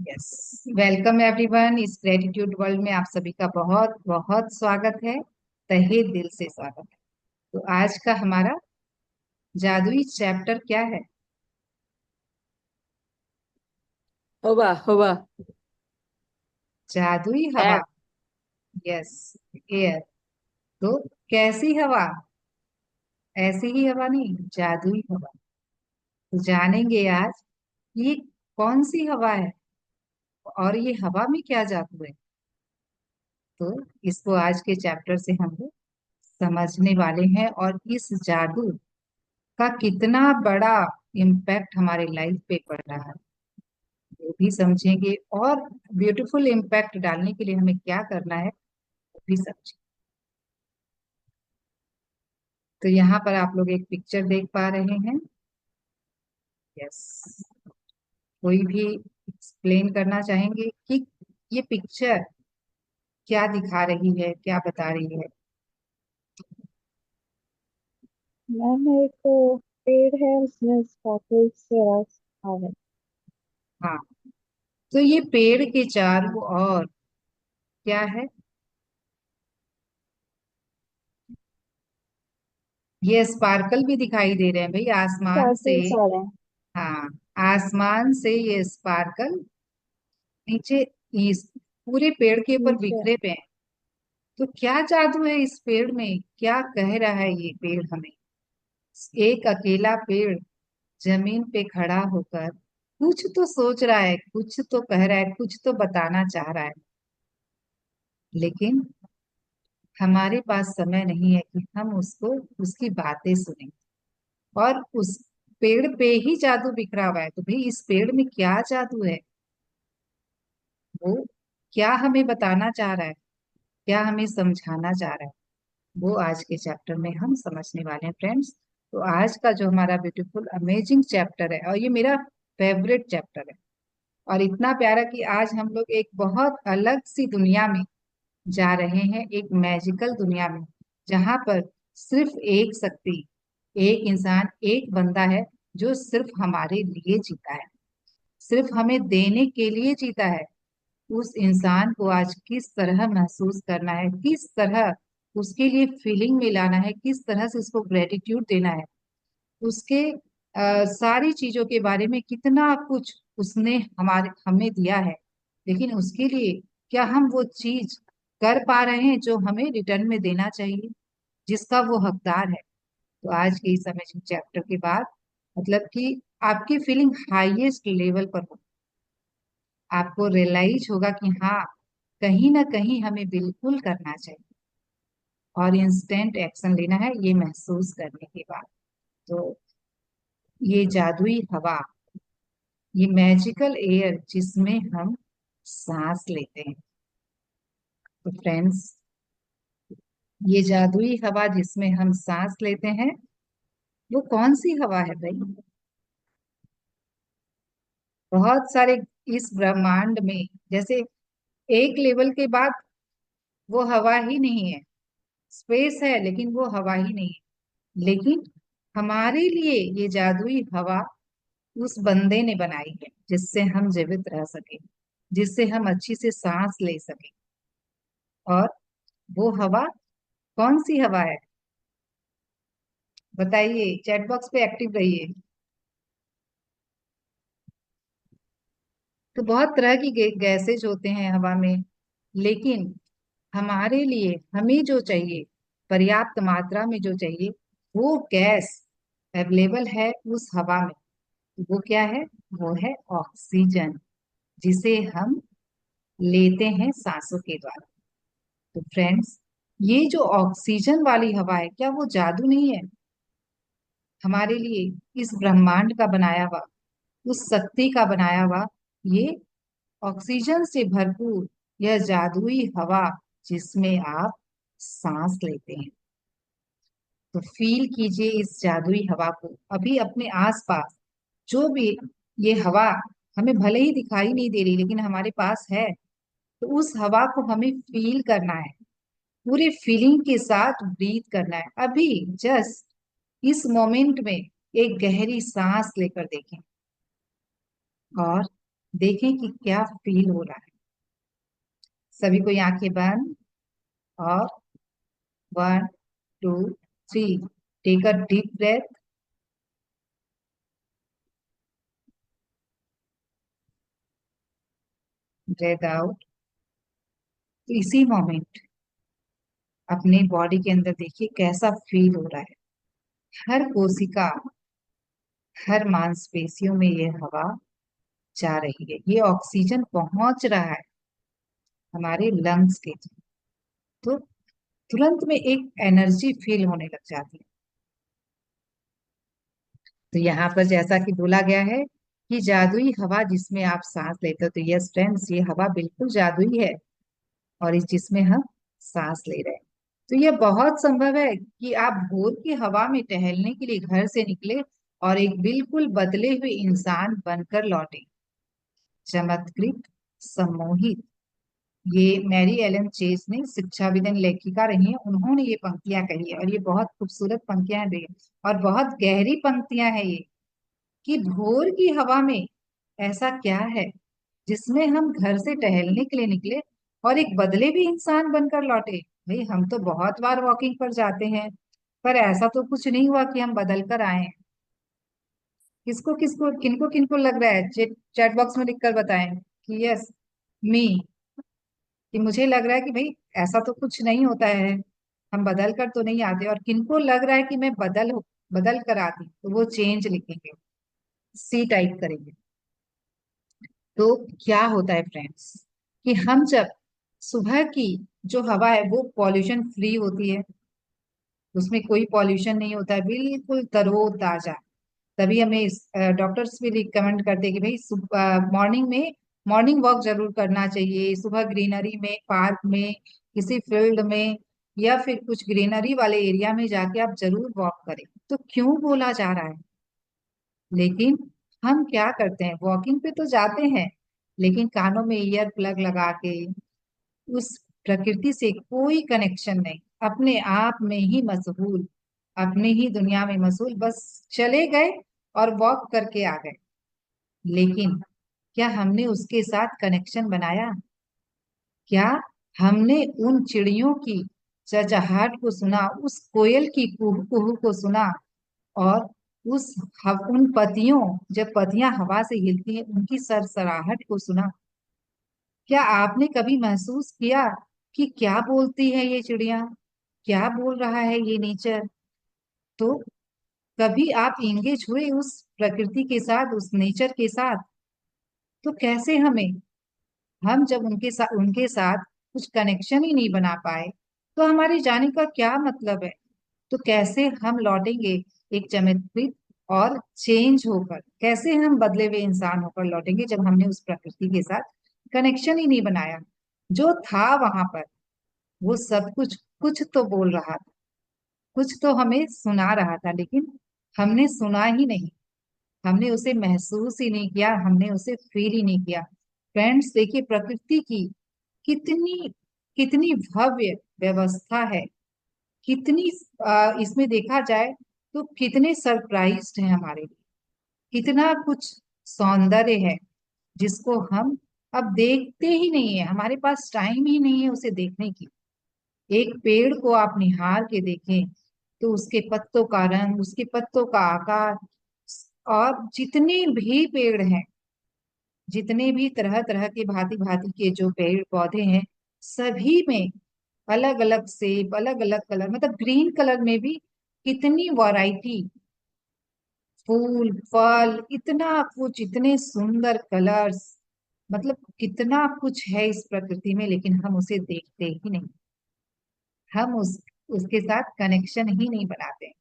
Yes. Welcome everyone, इस gratitude world में आप सभी का बहुत बहुत स्वागत है। तहे दिल से स्वागत है। तो आज का हमारा जादुई चैप्टर क्या है? होवा होवा। जादुई हवा। एयर। Yes, air. तो कैसी हवा? ऐसी ही हवा नहीं, जादुई हवा। तो जानेंगे आज ये कौन सी हवा है और ये हवा में क्या जादू है। तो इसको आज के चैप्टर से हम लोग समझने वाले हैं और इस जादू का कितना बड़ा इम्पैक्ट हमारे लाइफ पे पड़ रहा है वो भी समझेंगे, और ब्यूटीफुल इम्पैक्ट डालने के लिए हमें क्या करना है वो भी समझेंगे। तो यहाँ पर आप लोग एक पिक्चर देख पा रहे हैं। यस। कोई भी एक्सप्लेन करना चाहेंगे कि ये पिक्चर क्या दिखा रही है, क्या बता रही है? मैम एक पेड़ है उसमें स्पार्कल्स से रस आ रहे हैं। हाँ, तो ये पेड़ के चारों ओर क्या है? ये स्पार्कल भी दिखाई दे रहे हैं भाई, आसमान से। स्पार्कल्स आ रहे हैं। हाँ, आसमान से ये स्पार्कल नीचे इस पूरे पेड़ के ऊपर नीचे। बिखरे पे हैं। तो क्या जादू है इस पेड़ में, क्या कह रहा है ये पेड़ हमें? एक अकेला पेड़ जमीन पे खड़ा होकर कुछ तो सोच रहा है, कुछ तो कह रहा है, कुछ तो बताना चाह रहा है। लेकिन हमारे पास समय नहीं है कि हम उसको, उसकी बातें सुने। और उस पेड़ पे ही जादू बिखरा हुआ है, तो भाई इस पेड़ में क्या जादू है? वो क्या हमें बताना चाह रहा है, क्या हमें समझाना चाह रहा है, वो आज के चैप्टर में हम समझने वाले हैं फ्रेंड्स। तो आज का जो हमारा ब्यूटीफुल अमेजिंग चैप्टर है, और ये मेरा फेवरेट चैप्टर है, और इतना प्यारा कि आज हम लोग एक बहुत अलग सी दुनिया में जा रहे हैं, एक मैजिकल दुनिया में, जहां पर सिर्फ एक शक्ति, एक इंसान, एक बंदा है जो सिर्फ हमारे लिए जीता है, सिर्फ हमें देने के लिए जीता है। उस इंसान को आज किस तरह महसूस करना है, किस तरह उसके लिए फीलिंग में लाना है, किस तरह से उसको ग्रेटिट्यूड देना है, उसके सारी चीजों के बारे में कितना कुछ उसने हमारे हमें दिया है। लेकिन उसके लिए क्या हम वो चीज कर पा रहे हैं जो हमें रिटर्न में देना चाहिए, जिसका वो हकदार है? तो आज के इस अमेजिंग चैप्टर के बाद, मतलब कि आपकी फीलिंग हाईएस्ट लेवल पर हो, आपको रियलाइज होगा कि हाँ, कहीं ना कहीं हमें बिल्कुल करना चाहिए और इंस्टेंट एक्शन लेना है, ये महसूस करने के बाद। तो ये जादुई हवा, ये मैजिकल एयर जिसमें हम सांस लेते हैं। तो फ्रेंड्स, ये जादुई हवा जिसमें हम सांस लेते हैं, वो कौन सी हवा है भाई? बहुत सारे इस ब्रह्मांड में, जैसे एक लेवल के बाद वो हवा ही नहीं है, स्पेस है लेकिन वो हवा ही नहीं है। लेकिन हमारे लिए ये जादुई हवा उस बंदे ने बनाई है जिससे हम जीवित रह सके, जिससे हम अच्छी से सांस ले सके। और वो हवा कौन सी हवा है? बताइए, चैट बॉक्स पे एक्टिव रहिए। तो बहुत तरह की गैसेज होते हैं हवा में, लेकिन हमारे लिए हमें जो चाहिए, पर्याप्त मात्रा में जो चाहिए, वो गैस अवेलेबल है उस हवा में। वो क्या है? वो है ऑक्सीजन, जिसे हम लेते हैं सांसों के द्वारा। तो फ्रेंड्स, ये जो ऑक्सीजन वाली हवा है, क्या वो जादू नहीं है हमारे लिए? इस ब्रह्मांड का बनाया हुआ, उस शक्ति का बनाया हुआ, ये ऑक्सीजन से भरपूर यह जादुई हवा जिसमें आप सांस लेते हैं। तो फील कीजिए इस जादुई हवा को अभी अपने आसपास। जो भी ये हवा हमें भले ही दिखाई नहीं दे रही, लेकिन हमारे पास है, तो उस हवा को हमें फील करना है, पूरे फीलिंग के साथ ब्रीथ करना है। अभी जस्ट इस मोमेंट में एक गहरी सांस लेकर देखें, और देखें कि क्या फील हो रहा है। सभी को आंखें बंद, और 1 2 3, take a deep breath, breath out. इसी मोमेंट अपने बॉडी के अंदर देखिए कैसा फील हो रहा है। हर कोशिका, हर मांसपेशियों में ये हवा जा रही है, ये ऑक्सीजन पहुंच रहा है हमारे लंग्स के थ्रू। तो तुरंत में एक एनर्जी फील होने लग जाती है। तो यहाँ पर जैसा कि बोला गया है कि जादुई हवा जिसमें आप सांस लेते हो, तो यस फ्रेंड्स, ये हवा बिल्कुल जादुई है, और इस जिसमें हम सांस ले रहे हैं। तो ये बहुत संभव है कि आप भोर की हवा में टहलने के लिए घर से निकले और एक बिल्कुल बदले हुए इंसान बनकर लौटे। चमत्कृत, सम्मोहित। ये मैरी एलन चेज ने शिक्षाविदन लेखिका रही हैं, उन्होंने ये पंक्तियां कही है, और ये बहुत खूबसूरत पंक्तियां दी है, और बहुत गहरी पंक्तियां हैं ये, कि भोर की हवा में ऐसा क्या है जिसमें हम घर से टहलने के लिए निकले और एक बदले भी इंसान बनकर लौटे। भाई हम तो बहुत बार वॉकिंग पर जाते हैं, पर ऐसा तो कुछ नहीं हुआ कि हम बदल कर आए हैं। किसको किसको किनको किनको लग रहा है, चैट बॉक्स में लिखकर बताएं कि यस, मी, कि मुझे लग रहा है कि भाई ऐसा तो कुछ नहीं होता है, हम बदल कर तो नहीं आते। और किनको लग रहा है कि मैं बदल कर आती, तो वो चेंज लिखेंगे, सी टाइप करेंगे। तो क्या होता है फ्रेंड्स, कि हम जब सुबह की जो हवा है वो पॉल्यूशन फ्री होती है, उसमें कोई पॉल्यूशन नहीं होता है, बिल्कुल तरोताजा। तभी हमें डॉक्टर्स भी रिकमेंड करते हैं कि भाई मॉर्निंग में मॉर्निंग वॉक जरूर करना चाहिए, सुबह ग्रीनरी में, पार्क में, किसी फील्ड में, या फिर कुछ ग्रीनरी वाले एरिया में जाके आप जरूर वॉक करें। तो क्यों बोला जा रहा है, लेकिन हम क्या करते हैं, वॉकिंग पे तो जाते हैं, लेकिन कानों में ईयर प्लग लगा के उस प्रकृति से कोई कनेक्शन नहीं, अपने आप में ही मशगूल, अपनी ही दुनिया में मशगूल, बस चले गए और वॉक करके आ गए। लेकिन क्या हमने उसके साथ कनेक्शन बनाया? क्या हमने उन चिड़ियों की चहचहाहट को सुना, उस कोयल की कुहू कुहू को सुना, और उन पतियों, जब पतियां हवा से हिलती हैं उनकी सरसराहट को सुना? क्या आपने कभी महसूस किया कि क्या बोलती है ये चिड़िया, क्या बोल रहा है ये नेचर? तो कभी आप इंगेज हुए उस प्रकृति के साथ, उस नेचर के साथ? तो कैसे हम जब उनके साथ कुछ कनेक्शन ही नहीं बना पाए, तो हमारे जाने का क्या मतलब है? तो कैसे हम लौटेंगे एक चमत्कृत और चेंज होकर, कैसे हम बदले हुए इंसान होकर लौटेंगे जब हमने उस प्रकृति के साथ कनेक्शन ही नहीं बनाया? जो था वहां पर वो सब कुछ कुछ तो बोल रहा था, कुछ तो हमें सुना रहा था, लेकिन हमने सुना ही नहीं, हमने उसे महसूस ही नहीं किया, हमने उसे फील ही नहीं किया। फ्रेंड्स देखिए, प्रकृति की कितनी कितनी भव्य व्यवस्था है, कितनी इसमें देखा जाए तो कितने सरप्राइज्ड हैं हमारे लिए, कितना कुछ सौंदर्य है जिसको हम अब देखते ही नहीं है, हमारे पास टाइम ही नहीं है उसे देखने की। एक पेड़ को आप निहार के देखें तो उसके पत्तों का रंग, उसके पत्तों का आकार, और जितने भी पेड़ हैं, जितने भी तरह तरह के भांति भांति के जो पेड़ पौधे हैं, सभी में अलग अलग सेब, अलग अलग कलर, मतलब ग्रीन कलर में भी कितनी वैरायटी, फूल फल, इतना कुछ, इतने सुंदर कलर्स, मतलब कितना कुछ है इस प्रकृति में, लेकिन हम उसे देखते ही नहीं, हम उसके साथ कनेक्शन ही नहीं बनाते।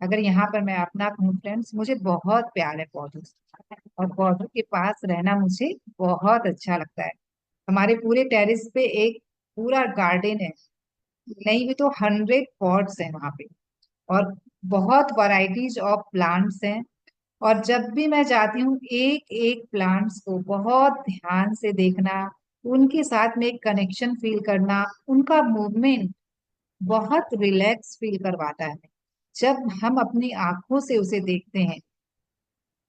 अगर यहाँ पर मैं अपना कहूँ फ्रेंड्स, मुझे बहुत प्यार है पौधों से, और पौधों के पास रहना मुझे बहुत अच्छा लगता है। हमारे पूरे टेरेस पे एक पूरा गार्डन है, नहीं भी तो 100 पॉट्स हैं वहां पे, और बहुत वैरायटीज ऑफ प्लांट्स हैं। और जब भी मैं जाती हूँ, एक एक प्लांट्स को बहुत ध्यान से देखना, उनके साथ में एक कनेक्शन फील करना, उनका मूवमेंट बहुत रिलैक्स फील करवाता है। जब हम अपनी आंखों से उसे देखते हैं,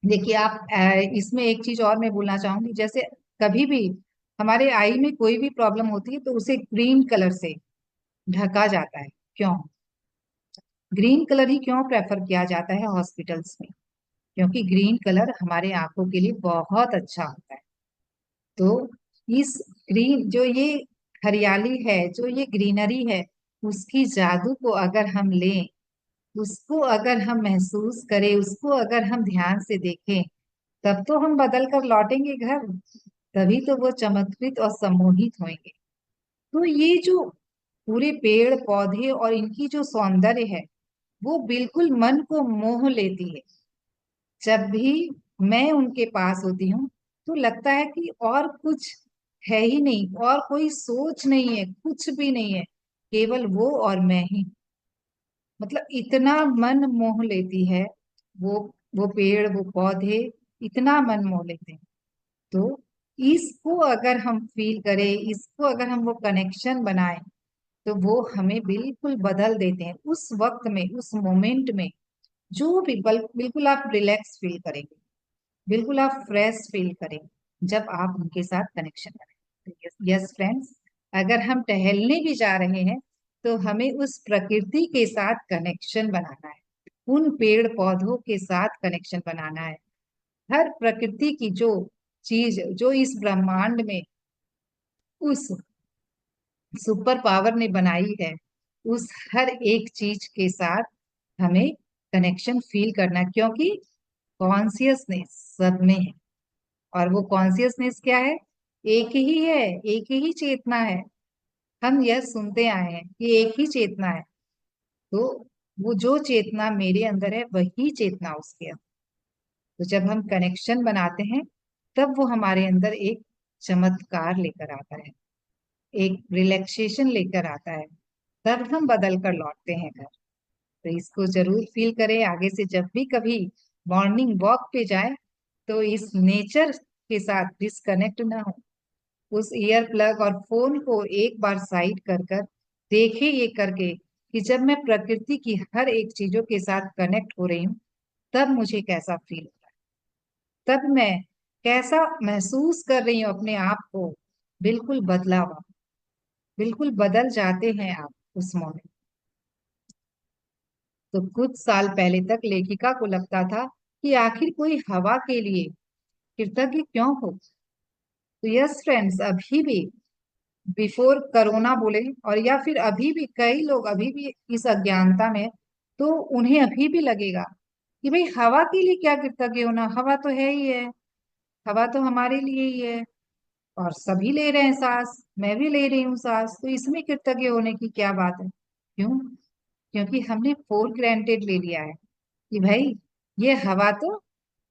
देखिए आप इसमें एक चीज और मैं बोलना चाहूंगी, जैसे कभी भी हमारे आई में कोई भी प्रॉब्लम होती है तो उसे ग्रीन कलर से ढका जाता है। क्यों ग्रीन कलर ही क्यों प्रेफर किया जाता है हॉस्पिटल्स में? क्योंकि ग्रीन कलर हमारे आंखों के लिए बहुत अच्छा होता है। तो इस ग्रीन जो ये हरियाली है, जो ये ग्रीनरी है, उसकी जादू को अगर हम लें, उसको अगर हम महसूस करें, उसको अगर हम ध्यान से देखें, तब तो हम बदल कर लौटेंगे घर। तभी तो वो चमत्कृत और सम्मोहित होंगे। तो ये जो पूरे पेड़ पौधे और इनकी जो सौंदर्य है, वो बिल्कुल मन को मोह लेती है। जब भी मैं उनके पास होती हूँ तो लगता है कि और कुछ है ही नहीं, और कोई सोच नहीं है, कुछ भी नहीं है, केवल वो और मैं ही। मतलब इतना मन मोह लेती है वो वो पेड़, वो पौधे इतना मन मोह लेते हैं। तो इसको अगर हम फील करें, इसको अगर हम वो कनेक्शन बनाएं, तो वो हमें बिल्कुल बदल देते हैं। उस वक्त में, उस मोमेंट में जो भी बिल्कुल आप रिलैक्स फील करेंगे, बिल्कुल आप फ्रेश फील करेंगे जब आप उनके साथ कनेक्शन करें। यस फ्रेंड्स, अगर हम टहलने भी जा रहे हैं तो हमें उस प्रकृति के साथ कनेक्शन बनाना है, उन पेड़ पौधों के साथ कनेक्शन बनाना है। हर प्रकृति की जो चीज जो इस ब्रह्मांड में उस सुपर पावर ने बनाई है, उस हर एक चीज के साथ हमें कनेक्शन फील करना है, क्योंकि कॉन्सियसनेस सब में है। और वो कॉन्सियसनेस क्या है? एक ही है, एक ही चेतना है। हम यह सुनते आए हैं कि एक ही चेतना है। तो वो जो चेतना मेरे अंदर है वही चेतना उसके अंदर। तो जब हम कनेक्शन बनाते हैं, तब वो हमारे अंदर एक चमत्कार लेकर आता है, एक रिलैक्सेशन लेकर आता है। तब हम बदल कर लौटते हैं घर। तो इसको जरूर फील करें। आगे से जब भी कभी मॉर्निंग वॉक पे जाए तो इस नेचर के साथ डिस्कनेक्ट ना हो। उस ईयर प्लग और फोन को एक बार साइड कर कर देखे ये करके कि जब मैं प्रकृति की हर एक चीजों के साथ कनेक्ट हो रही हूँ, तब मुझे कैसा फील होता है, तब मैं कैसा महसूस कर रही हूँ अपने आप को। बिल्कुल बदला हुआ, बिल्कुल बदल जाते हैं आप उस मोमेंट। तो कुछ साल पहले तक लेखिका को लगता था कि आखिर कोई हवा के लिए कृतज्ञ क्यों हो। तो यस फ्रेंड्स, अभी भी बिफोर कोरोना बोले, और या फिर अभी भी कई लोग अभी भी इस अज्ञानता में, तो उन्हें अभी भी लगेगा कि भाई हवा के लिए क्या कृतज्ञ होना, हवा तो है ही है, हवा तो हमारे लिए ही है। और सभी ले रहे हैं सांस, मैं भी ले रही हूँ सांस, तो इसमें कृतज्ञ होने की क्या बात है? क्यों? क्योंकि हमने फॉर ग्रांटेड ले लिया है कि भाई ये हवा तो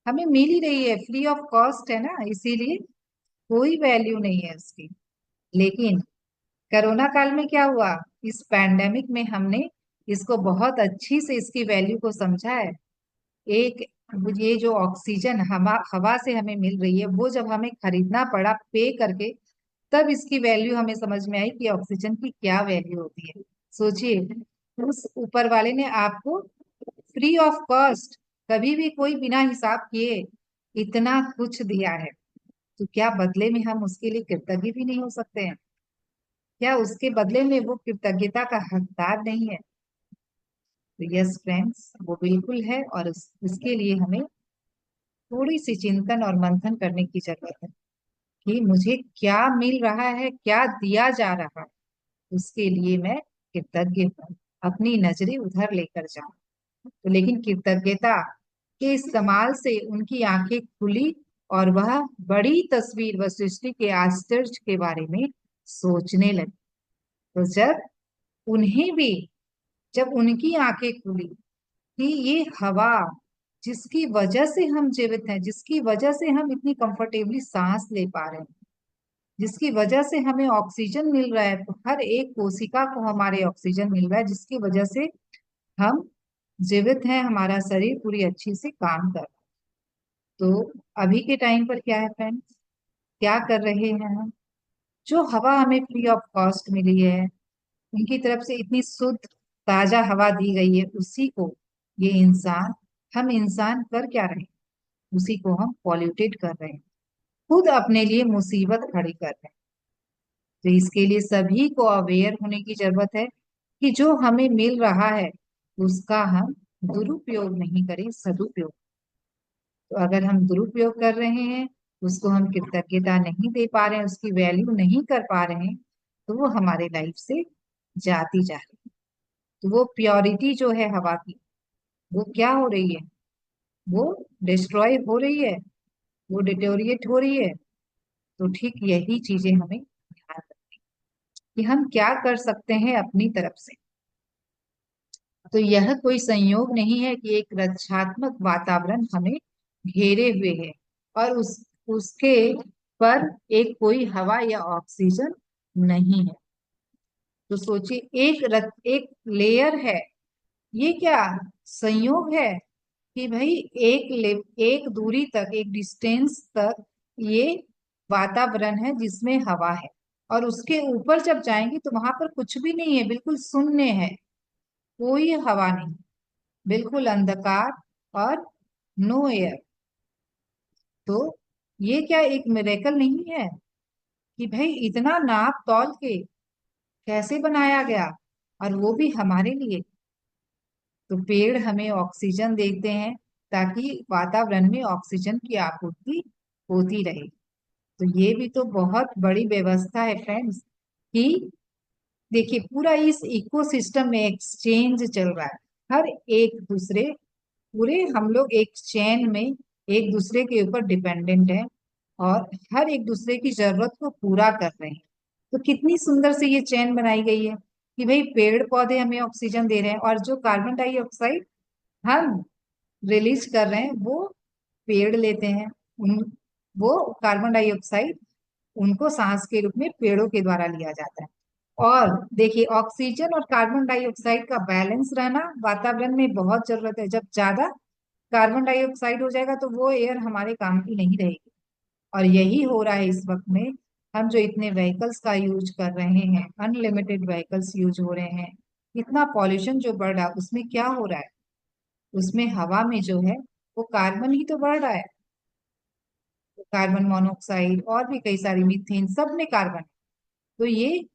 हमें मिल ही रही है, फ्री ऑफ कॉस्ट है ना, इसीलिए कोई वैल्यू नहीं है उसकी। लेकिन कोरोना काल में क्या हुआ? इस पैंडेमिक में हमने इसको बहुत अच्छी से, इसकी वैल्यू को समझा है। एक ये जो ऑक्सीजन हवा हवा से हमें मिल रही है, वो जब हमें खरीदना पड़ा पे करके, तब इसकी वैल्यू हमें समझ में आई कि ऑक्सीजन की क्या वैल्यू होती है। सोचिए, उस ऊपर वाले ने आपको फ्री ऑफ कॉस्ट, कभी भी कोई बिना हिसाब किए इतना कुछ दिया है। तो क्या बदले में हम उसके लिए कृतज्ञ भी नहीं हो सकते हैं? क्या उसके बदले में वो कृतज्ञता का हकदार नहीं है? तो यस फ्रेंड्स, वो बिल्कुल है। और उसके लिए हमें थोड़ी सी चिंतन और मंथन करने की जरूरत है कि मुझे क्या मिल रहा है, क्या दिया जा रहा है, उसके लिए मैं कृतज्ञ हूँ। अपनी नजरें उधर लेकर जाऊं। तो लेकिन कृतज्ञता के इस्तेमाल से उनकी आंखें खुली, और वह बड़ी तस्वीर व सृष्टि के आश्चर्य के बारे में सोचने लगी। तो उन्हें भी जब उनकी आंखें खुली कि ये हवा जिसकी वजह से हम जीवित हैं, जिसकी वजह से हम इतनी कंफर्टेबली सांस ले पा रहे हैं, जिसकी वजह से हमें ऑक्सीजन मिल रहा है, तो हर एक कोशिका को हमारे ऑक्सीजन मिल रहा है, जिसकी वजह से हम जीवित हैं, हमारा शरीर पूरी अच्छी से काम कर रहा है। तो अभी के टाइम पर क्या है फ्रेंड्स, क्या कर रहे हैं हम? जो हवा हमें फ्री ऑफ कॉस्ट मिली है, उनकी तरफ से इतनी शुद्ध ताजा हवा दी गई है, उसी को ये इंसान हम इंसान कर क्या रहे हैं? उसी को हम पॉल्यूटेड कर रहे हैं, खुद अपने लिए मुसीबत खड़ी कर रहे हैं। तो इसके लिए सभी को अवेयर होने की जरूरत है कि जो हमें मिल रहा है उसका हम दुरुपयोग नहीं करें, सदुपयोग। तो अगर हम दुरुपयोग कर रहे हैं, उसको हम कृतज्ञता नहीं दे पा रहे हैं, उसकी वैल्यू नहीं कर पा रहे हैं, तो वो हमारे लाइफ से जाती जा रही है। तो वो प्योरिटी जो है हवा की, वो क्या हो रही है, वो डिस्ट्रॉय हो रही है, वो डिटोरिएट हो रही है। तो ठीक यही चीजें हमें ध्यान रखनी कि हम क्या कर सकते हैं अपनी तरफ से। तो यह कोई संयोग नहीं है कि एक रक्षात्मक वातावरण हमें घेरे हुए है, और उसके पर एक कोई हवा या ऑक्सीजन नहीं है। तो सोचिए, एक लेयर है। ये क्या संयोग है कि भाई एक दूरी तक, एक डिस्टेंस तक ये वातावरण है जिसमें हवा है, और उसके ऊपर जब जाएंगे तो वहां पर कुछ भी नहीं है, बिल्कुल शून्य है, कोई हवा नहीं, बिल्कुल अंधकार और नो एयर। तो ये क्या एक मिरेकल नहीं है कि भाई इतना नाप तौल के कैसे बनाया गया, और वो भी हमारे लिए। तो पेड़ हमें ऑक्सीजन देते हैं ताकि वातावरण में ऑक्सीजन की आपूर्ति होती रहे। तो ये भी तो बहुत बड़ी व्यवस्था है फ्रेंड्स, कि देखिए पूरा इस इकोसिस्टम में एक्सचेंज चल रहा है। हर एक दूसरे, पूरे हम लोग एक चेन में एक दूसरे के ऊपर डिपेंडेंट है, और हर एक दूसरे की जरूरत को पूरा कर रहे हैं। तो कितनी सुंदर से ये चेन बनाई गई है कि भाई पेड़ पौधे हमें ऑक्सीजन दे रहे हैं, और जो कार्बन डाइऑक्साइड हम रिलीज कर रहे हैं वो पेड़ लेते हैं। उन वो कार्बन डाइऑक्साइड, उनको सांस के रूप में पेड़ों के द्वारा लिया जाता है। और देखिए, ऑक्सीजन और कार्बन डाइऑक्साइड का बैलेंस रहना वातावरण में बहुत जरूरत है। जब ज्यादा कार्बन डाइऑक्साइड हो जाएगा तो वो एयर हमारे काम की नहीं रहेगी। और यही हो रहा है इस वक्त में। हम जो इतने व्हीकल्स का यूज कर रहे हैं, अनलिमिटेड व्हीकल्स यूज हो रहे हैं, इतना पॉल्यूशन जो बढ़ रहा है, उसमें क्या हो रहा है, उसमें हवा में जो है वो कार्बन ही तो बढ़ रहा है। तो कार्बन मोनोऑक्साइड और भी कई सारी, मीथेन, सब में कार्बन। तो ये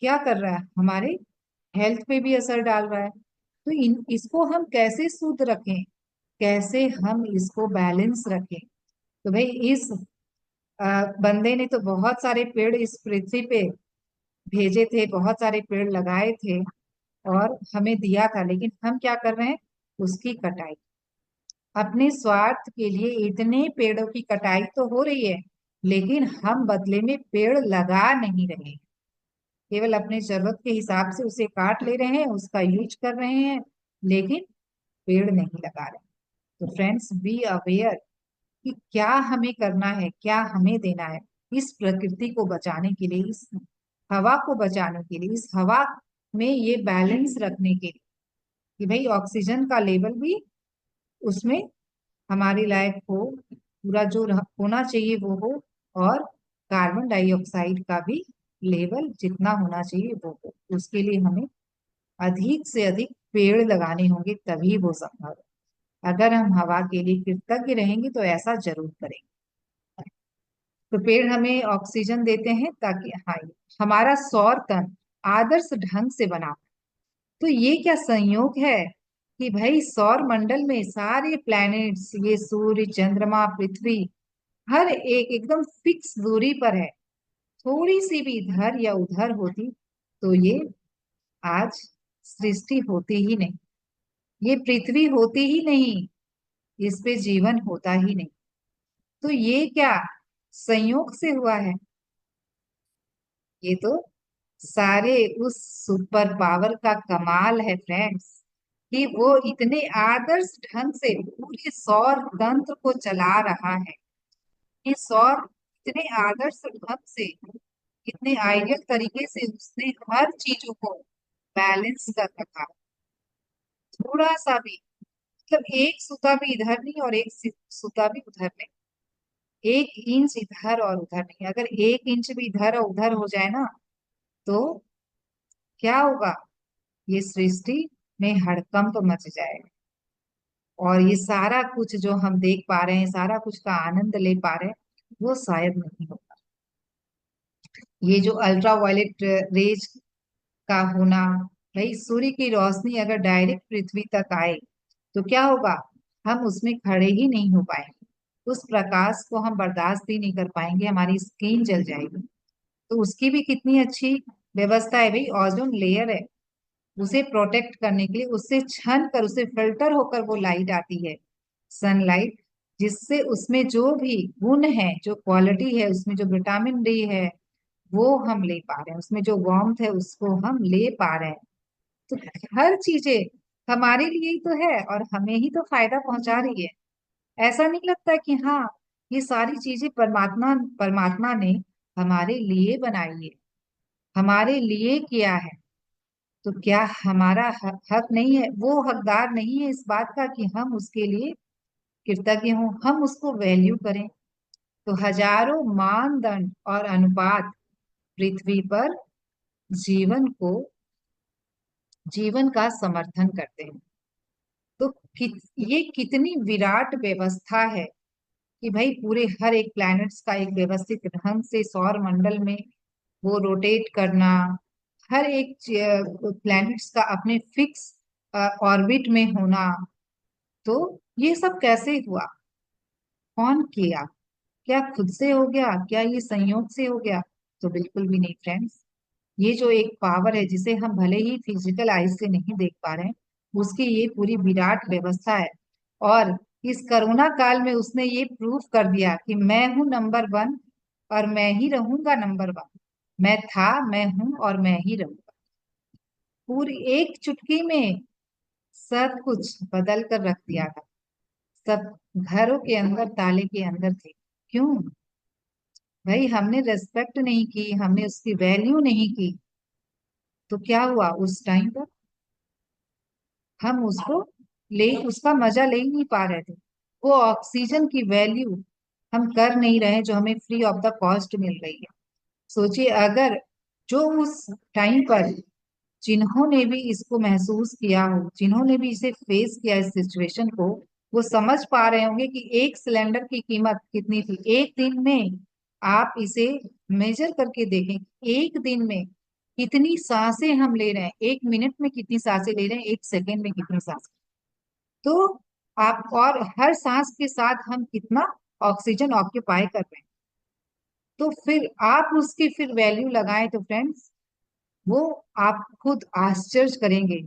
क्या कर रहा है, हमारे हेल्थ पे भी असर डाल रहा है। तो इसको हम कैसे शुद्ध रखें, कैसे हम इसको बैलेंस रखें। तो भाई इस बंदे ने तो बहुत सारे पेड़ इस पृथ्वी पे भेजे थे, बहुत सारे पेड़ लगाए थे और हमें दिया था, लेकिन हम क्या कर रहे हैं, उसकी कटाई। अपने स्वार्थ के लिए इतने पेड़ों की कटाई तो हो रही है, लेकिन हम बदले में पेड़ लगा नहीं रहे, केवल अपने जरूरत के हिसाब से उसे काट ले रहे हैं, उसका यूज कर रहे हैं, लेकिन पेड़ नहीं लगा रहे। तो फ्रेंड्स, बी अवेयर कि क्या हमें करना है, क्या हमें देना है इस प्रकृति को बचाने के लिए, इस हवा को बचाने के लिए, इस हवा में ये बैलेंस रखने के लिए कि भाई ऑक्सीजन का लेवल भी उसमें हमारी लायक हो, पूरा जो होना चाहिए वो हो, और कार्बन डाइऑक्साइड का भी लेवल जितना होना चाहिए वो हो। उसके लिए हमें अधिक से अधिक पेड़ लगाने होंगे, तभी वो संभव है। अगर हम हवा के लिए कृतज्ञ रहेंगे तो ऐसा जरूर करेंगे। तो पेड़ हमें ऑक्सीजन देते हैं ताकि, हाँ, हमारा सौर तंत्र आदर्श ढंग से बना। तो ये क्या संयोग है कि भाई सौर मंडल में सारे प्लैनेट्स, ये सूर्य, चंद्रमा, पृथ्वी, हर एक एकदम फिक्स दूरी पर है। थोड़ी सी भी इधर या उधर होती तो ये आज सृष्टि होती ही नहीं, ये पृथ्वी होती ही नहीं, इस पे जीवन होता ही नहीं। तो ये क्या संयोग से हुआ है, ये तो सारे उस सुपर पावर का कमाल है फ्रेंड्स, कि वो इतने आदर्श ढंग से पूरे सौर तंत्र को चला रहा है। ये सौर इतने आदर्श ढंग से, इतने आइडियल तरीके से उसने हर चीजों को बैलेंस कर रखा। थोड़ा सा भी, मतलब एक सुता भी इधर नहीं और एक सुता भी उधर नहीं, एक इंच इधर और उधर नहीं। अगर एक इंच भी इधर और उधर हो जाए ना, तो क्या होगा, ये सृष्टि में हड़कंप मच जाएगा। और ये सारा कुछ जो हम देख पा रहे हैं, सारा कुछ का आनंद ले पा रहे हैं, वो शायद नहीं होगा। ये जो अल्ट्रा वायलेट रेज का होना, भाई सूर्य की रोशनी अगर डायरेक्ट पृथ्वी तक आए तो क्या होगा, हम उसमें खड़े ही नहीं हो पाएंगे। उस प्रकाश को हम बर्दाश्त ही नहीं कर पाएंगे, हमारी स्किन जल जाएगी। तो उसकी भी कितनी अच्छी व्यवस्था है भाई, ओजोन लेयर है, उसे प्रोटेक्ट करने के लिए उससे छन कर, उसे फिल्टर होकर वो लाइट आती है, सनलाइट, जिससे उसमें जो भी गुण है, जो क्वालिटी है, उसमें जो विटामिन डी है, वो हम ले पा रहे हैं, उसमें जो वार्मथ है उसको हम ले पा रहे हैं। तो हर चीजें हमारे लिए ही तो है और हमें ही तो फायदा पहुंचा रही है। ऐसा नहीं लगता कि हाँ, ये सारी चीजें परमात्मा परमात्मा ने हमारे लिए बनाई है, हमारे लिए किया है। तो क्या हमारा हक नहीं है, वो हकदार नहीं है इस बात का कि हम उसके लिए कृतज्ञ हों, हम उसको वैल्यू करें। तो हजारों मानदंड और अनुपात पृथ्वी पर जीवन को, जीवन का समर्थन करते हैं। तो ये कितनी विराट व्यवस्था है कि भाई पूरे हर एक प्लैनेट्स का एक व्यवस्थित ढंग से सौर मंडल में वो रोटेट करना, हर एक प्लैनेट्स का अपने फिक्स ऑर्बिट में होना। तो ये सब कैसे हुआ, कौन किया, क्या खुद से हो गया, क्या ये संयोग से हो गया? तो बिल्कुल भी नहीं फ्रेंड्स। ये जो एक पावर है जिसे हम भले ही फिजिकल आईज से नहीं देख पा रहे हैं, उसकी ये पूरी विराट व्यवस्था है। और इस कोरोना काल में उसने ये प्रूफ कर दिया कि मैं हूं नंबर वन और मैं ही रहूंगा नंबर वन। मैं था, मैं हूं और मैं ही रहूंगा। पूरी एक चुटकी में सब कुछ बदल कर रख दिया था। सब घरों के अंदर ताले के अंदर थे। क्यों? भाई हमने रेस्पेक्ट नहीं की, हमने उसकी वैल्यू नहीं की। तो क्या हुआ उस टाइम पर, हम उसको ले, उसका मजा ले ही नहीं पा रहे थे। वो ऑक्सीजन की वैल्यू हम कर नहीं रहे जो हमें फ्री ऑफ द कॉस्ट मिल रही है। सोचिए, अगर जो उस टाइम पर जिन्होंने भी इसको महसूस किया हो, जिन्होंने भी इसे फेस किया इस सिचुएशन को, वो समझ पा रहे होंगे कि एक सिलेंडर की कीमत कितनी थी। एक दिन में आप इसे मेजर करके देखें, एक दिन में कितनी सांसें हम ले रहे हैं, एक मिनट में कितनी सांसें ले रहे हैं, एक सेकेंड में कितनी सांसें। तो आप, और हर सांस के साथ हम कितना ऑक्सीजन ऑक्यूपाई कर रहे हैं। तो फिर आप उसकी फिर वैल्यू लगाएं तो फ्रेंड्स, वो आप खुद आश्चर्य करेंगे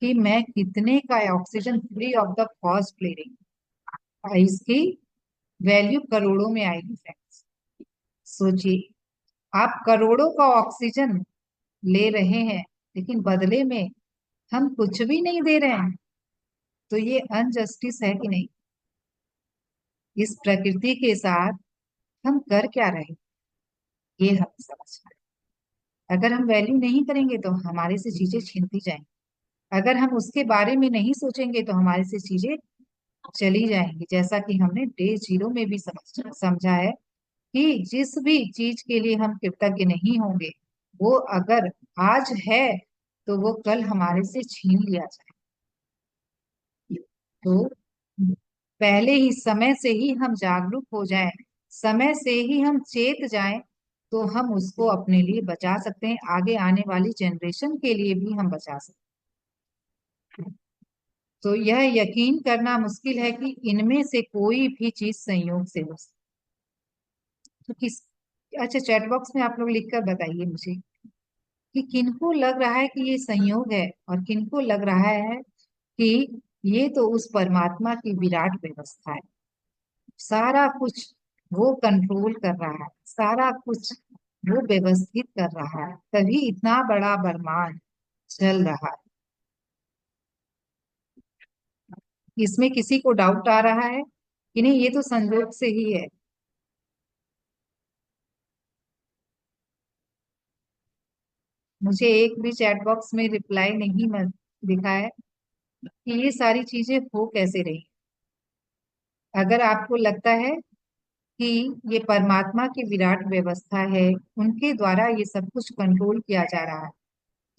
कि मैं कितने का oxygen free of the cost ले रही हूँ। इसकी वैल्यू करोड़ों में आएगी फ्रेंड्स। सोचिए, आप करोड़ों का ऑक्सीजन ले रहे हैं, लेकिन बदले में हम कुछ भी नहीं दे रहे हैं। तो ये अनजस्टिस है कि नहीं? इस प्रकृति के साथ हम कर क्या रहे हैं, ये हम समझना है। अगर हम वैल्यू नहीं करेंगे तो हमारे से चीजें छीनती जाएंगी। अगर हम उसके बारे में नहीं सोचेंगे तो हमारे से चीजें चली जाएंगी। जैसा कि हमने डे जीरो में भी समझा है कि जिस भी चीज के लिए हम कृतज्ञ नहीं होंगे, वो अगर आज है तो वो कल हमारे से छीन लिया जाए। तो पहले ही समय से ही हम जागरूक हो जाएं, समय से ही हम चेत जाएं, तो हम उसको अपने लिए बचा सकते हैं, आगे आने वाली जनरेशन के लिए भी हम बचा सकते हैं। तो यह यकीन करना मुश्किल है कि इनमें से कोई भी चीज संयोग से हो सकती। तो किस, अच्छा चैट बॉक्स में आप लोग लिखकर बताइए मुझे कि किनको लग रहा है कि ये संयोग है और किनको लग रहा है कि ये तो उस परमात्मा की विराट व्यवस्था है। सारा कुछ वो कंट्रोल कर रहा है, सारा कुछ वो व्यवस्थित कर रहा है, तभी इतना बड़ा ब्रह्मांड चल रहा है। इसमें किसी को डाउट आ रहा है कि नहीं, ये तो संयोग से ही है? मुझे एक भी चैट बॉक्स में रिप्लाई नहीं दिखा है कि ये सारी चीजें हो कैसे रही। अगर आपको लगता है कि ये परमात्मा की विराट व्यवस्था है, उनके द्वारा ये सब कुछ कंट्रोल किया जा रहा है,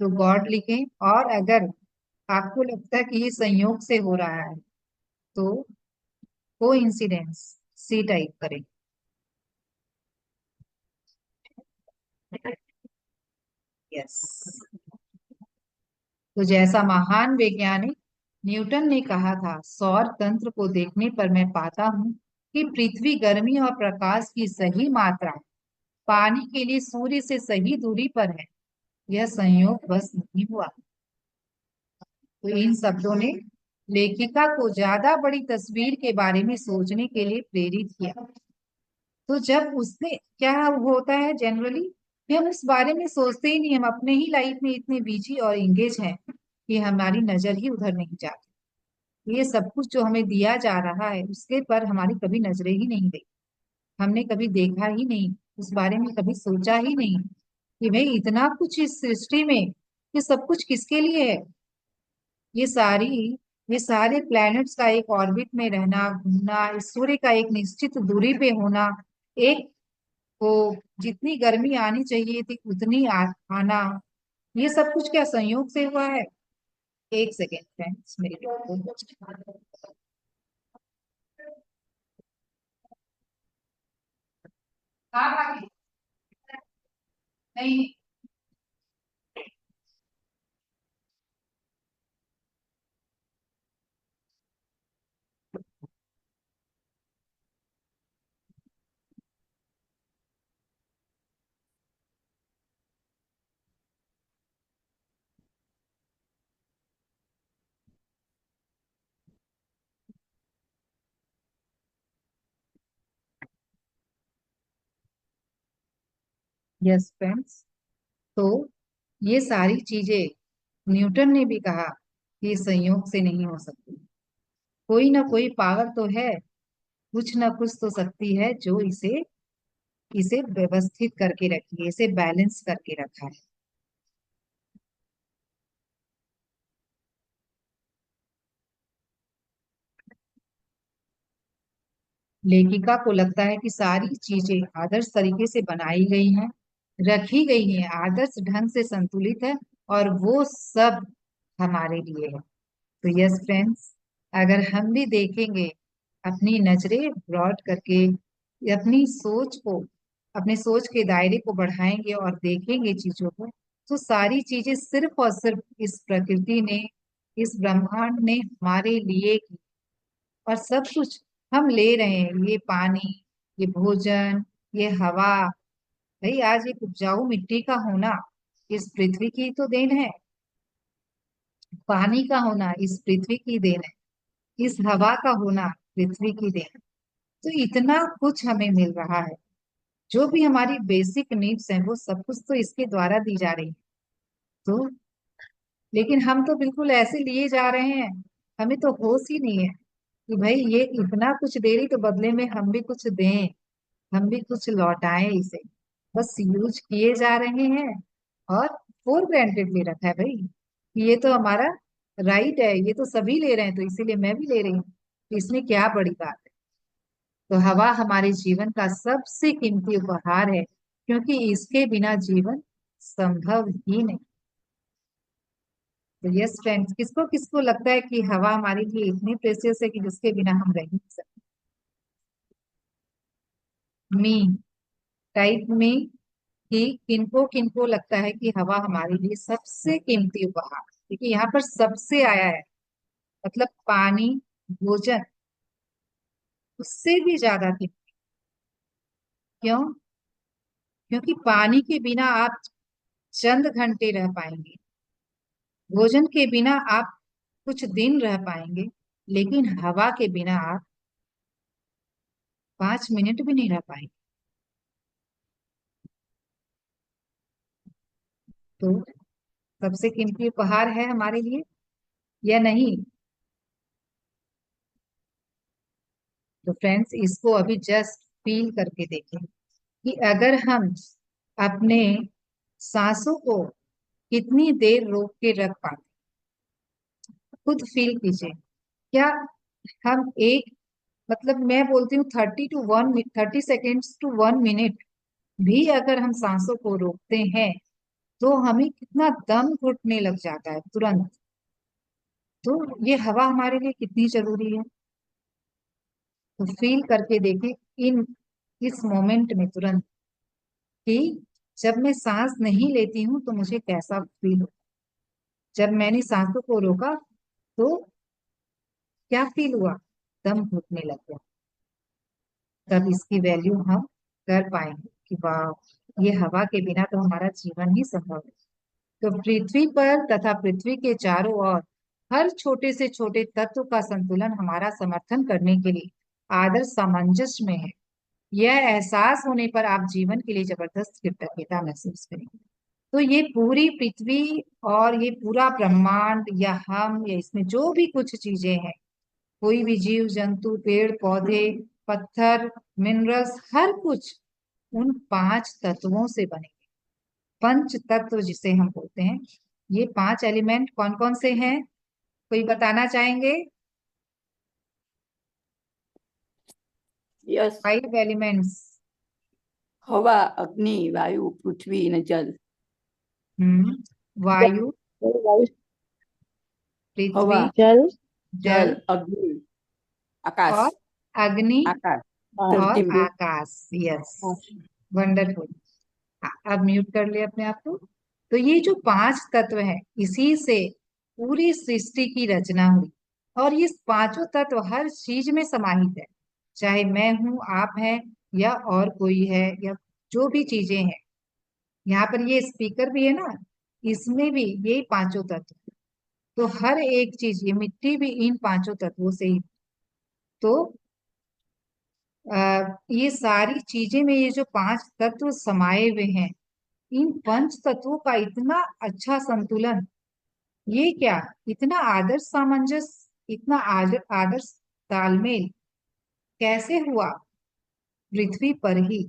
तो गॉड लिखें। और अगर आपको लगता है कि ये संयोग से हो रहा है, तो को इंसिडेंस सी टाइप करें। यस। तो जैसा महान वैज्ञानिक न्यूटन ने कहा था, सौर तंत्र को देखने पर मैं पाता हूँ कि पृथ्वी गर्मी और प्रकाश की सही मात्रा पानी के लिए सूर्य से सही दूरी पर है। यह संयोग बस नहीं हुआ। तो इन शब्दों ने लेखिका को ज्यादा बड़ी तस्वीर के बारे में सोचने के लिए प्रेरित किया। तो जब उसने क्या होता है जनरली कि हम उस बारे में सोचते ही नहीं, हम अपने ही लाइफ में इतने बिजी और इंगेज हैं कि हमारी नजर ही उधर नहीं जाती। ये सब कुछ जो हमें दिया जा रहा है उसके पर हमारी कभी नजरें ही नहीं गई। हमने कभी देखा ही नहीं, उस बारे में कभी सोचा ही नहीं कि भाई इतना कुछ इस सृष्टि में, ये सब कुछ किसके लिए है। ये सारी ये सारे प्लैनेट्स का एक ऑर्बिट में रहना, घूमना, इस सूर्य का एक निश्चित दूरी पे होना, एक को जितनी गर्मी आनी चाहिए थी उतनी आना, ये सब कुछ क्या संयोग से हुआ है। एक सेकेंड फ्रेंड्स, मेरी हाँ भाभी, नहीं। Yes friends. तो ये सारी चीजें न्यूटन ने भी कहा कि ये संयोग से नहीं हो सकती। कोई ना कोई पावर तो है, कुछ ना कुछ तो शक्ति है जो इसे इसे व्यवस्थित करके रखी है, इसे बैलेंस करके रखा है। लेखिका को लगता है कि सारी चीजें आदर्श तरीके से बनाई गई हैं, रखी गई हैं, आदर्श ढंग से संतुलित है, और वो सब हमारे लिए है। तो यस फ्रेंड्स, अगर हम भी देखेंगे, अपनी नजरें ब्रॉड करके, अपनी सोच को, अपने सोच के दायरे को बढ़ाएंगे और देखेंगे चीजों को, तो सारी चीजें सिर्फ और सिर्फ इस प्रकृति ने, इस ब्रह्मांड ने हमारे लिए की। और सब कुछ हम ले रहे हैं, ये पानी, ये भोजन, ये हवा। भाई आज एक उपजाऊ मिट्टी का होना इस पृथ्वी की तो देन है, पानी का होना इस पृथ्वी की देन है, इस हवा का होना पृथ्वी की देन है। तो इतना कुछ हमें मिल रहा है, जो भी हमारी बेसिक नीड्स हैं वो सब कुछ तो इसके द्वारा दी जा रही है। तो लेकिन हम तो बिल्कुल ऐसे लिए जा रहे हैं, हमें तो होश ही नहीं है कि भाई ये इतना कुछ दे रही तो बदले में हम भी कुछ दें, हम भी कुछ लौटाएं इसे। बस यूज किए जा रहे हैं और फॉर ग्रांटेड ले रखा है भाई कि ये तो हमारा राइट है, ये तो सभी ले रहे हैं तो इसीलिए मैं भी ले रही हूँ, तो इसमें क्या बड़ी बात है। तो हवा हमारे जीवन का सबसे कीमती उपहार है, क्योंकि इसके बिना जीवन संभव ही नहीं। तो यस फ्रेंड्स, किसको किसको लगता है कि हवा हमारे लिए इतनी प्रेशियस है कि जिसके बिना हम रह नहीं सकते। मी टाइप में कि किनको किनको लगता है कि हवा हमारे लिए सबसे कीमती उपहार, क्योंकि यहाँ पर सबसे आया है, मतलब पानी, भोजन उससे भी ज्यादा कीमती। क्यों? क्योंकि पानी के बिना आप चंद घंटे रह पाएंगे, भोजन के बिना आप कुछ दिन रह पाएंगे, लेकिन हवा के बिना आप 5 मिनट भी नहीं रह पाएंगे। तो सबसे कीमती उपहार है हमारे लिए या नहीं? तो फ्रेंड्स, इसको अभी जस्ट फील करके देखें कि अगर हम अपने सांसों को कितनी देर रोक के रख पाते, खुद फील कीजिए। क्या हम एक, मतलब मैं बोलती हूँ 30 सेकेंड्स टू 1 मिनट भी अगर हम सांसों को रोकते हैं तो हमें कितना दम घुटने लग जाता है तुरंत। तो ये हवा हमारे लिए कितनी जरूरी है। तो फील करके देखें इन इस मोमेंट में तुरंत, कि जब मैं सांस नहीं लेती हूँ तो मुझे कैसा फील हो, जब मैंने सांसों को रोका तो क्या फील हुआ, दम घुटने लग गया। तब इसकी वैल्यू हम कर पाएंगे कि वाह, ये हवा के बिना तो हमारा जीवन ही संभव है। तो पृथ्वी पर तथा पृथ्वी के चारों ओर हर छोटे से छोटे तत्व का संतुलन हमारा समर्थन करने के लिए आदर्श सामंजस्य में है। यह एहसास होने पर आप जीवन के लिए जबरदस्त कृतज्ञता महसूस करेंगे। तो ये पूरी पृथ्वी और ये पूरा ब्रह्मांड या हम या इसमें जो भी कुछ चीजें हैं, कोई भी जीव जंतु पेड़ पौधे पत्थर मिनरल्स, हर कुछ उन पांच तत्वों से बने। पंच तत्व जिसे हम बोलते हैं, ये पांच एलिमेंट कौन कौन से हैं, कोई बताना चाहेंगे? यस। Five elements. हवा, अग्नि, वायु, पृथ्वी ने जल। वायु, वायु, पृथ्वी, हवा, जल, जल जल, अग्नि, आकाश। और अग्नि आकाश, और धरती में। आकाश। Yes, wonderful. अब म्यूट कर ले अपने आप को। तो ये जो पांच तत्व है, इसी से पूरी सृष्टि की रचना हुई। और ये पांचों तत्व हर चीज में समाहित है, चाहे मैं हूं, आप हैं, या और कोई है, या जो भी चीजें हैं। यहाँ पर ये स्पीकर भी है ना, इसमें भी ये पांचों तत्व। तो हर एक चीज, ये मिट्टी भी इन पांचों तत्वों से ही। तो ये सारी चीजें में ये जो पांच तत्व समाये हुए हैं, इन पंच तत्वों का इतना अच्छा संतुलन, ये क्या, इतना आदर्श सामंजस्य, इतना आदर्श तालमेल कैसे हुआ पृथ्वी पर ही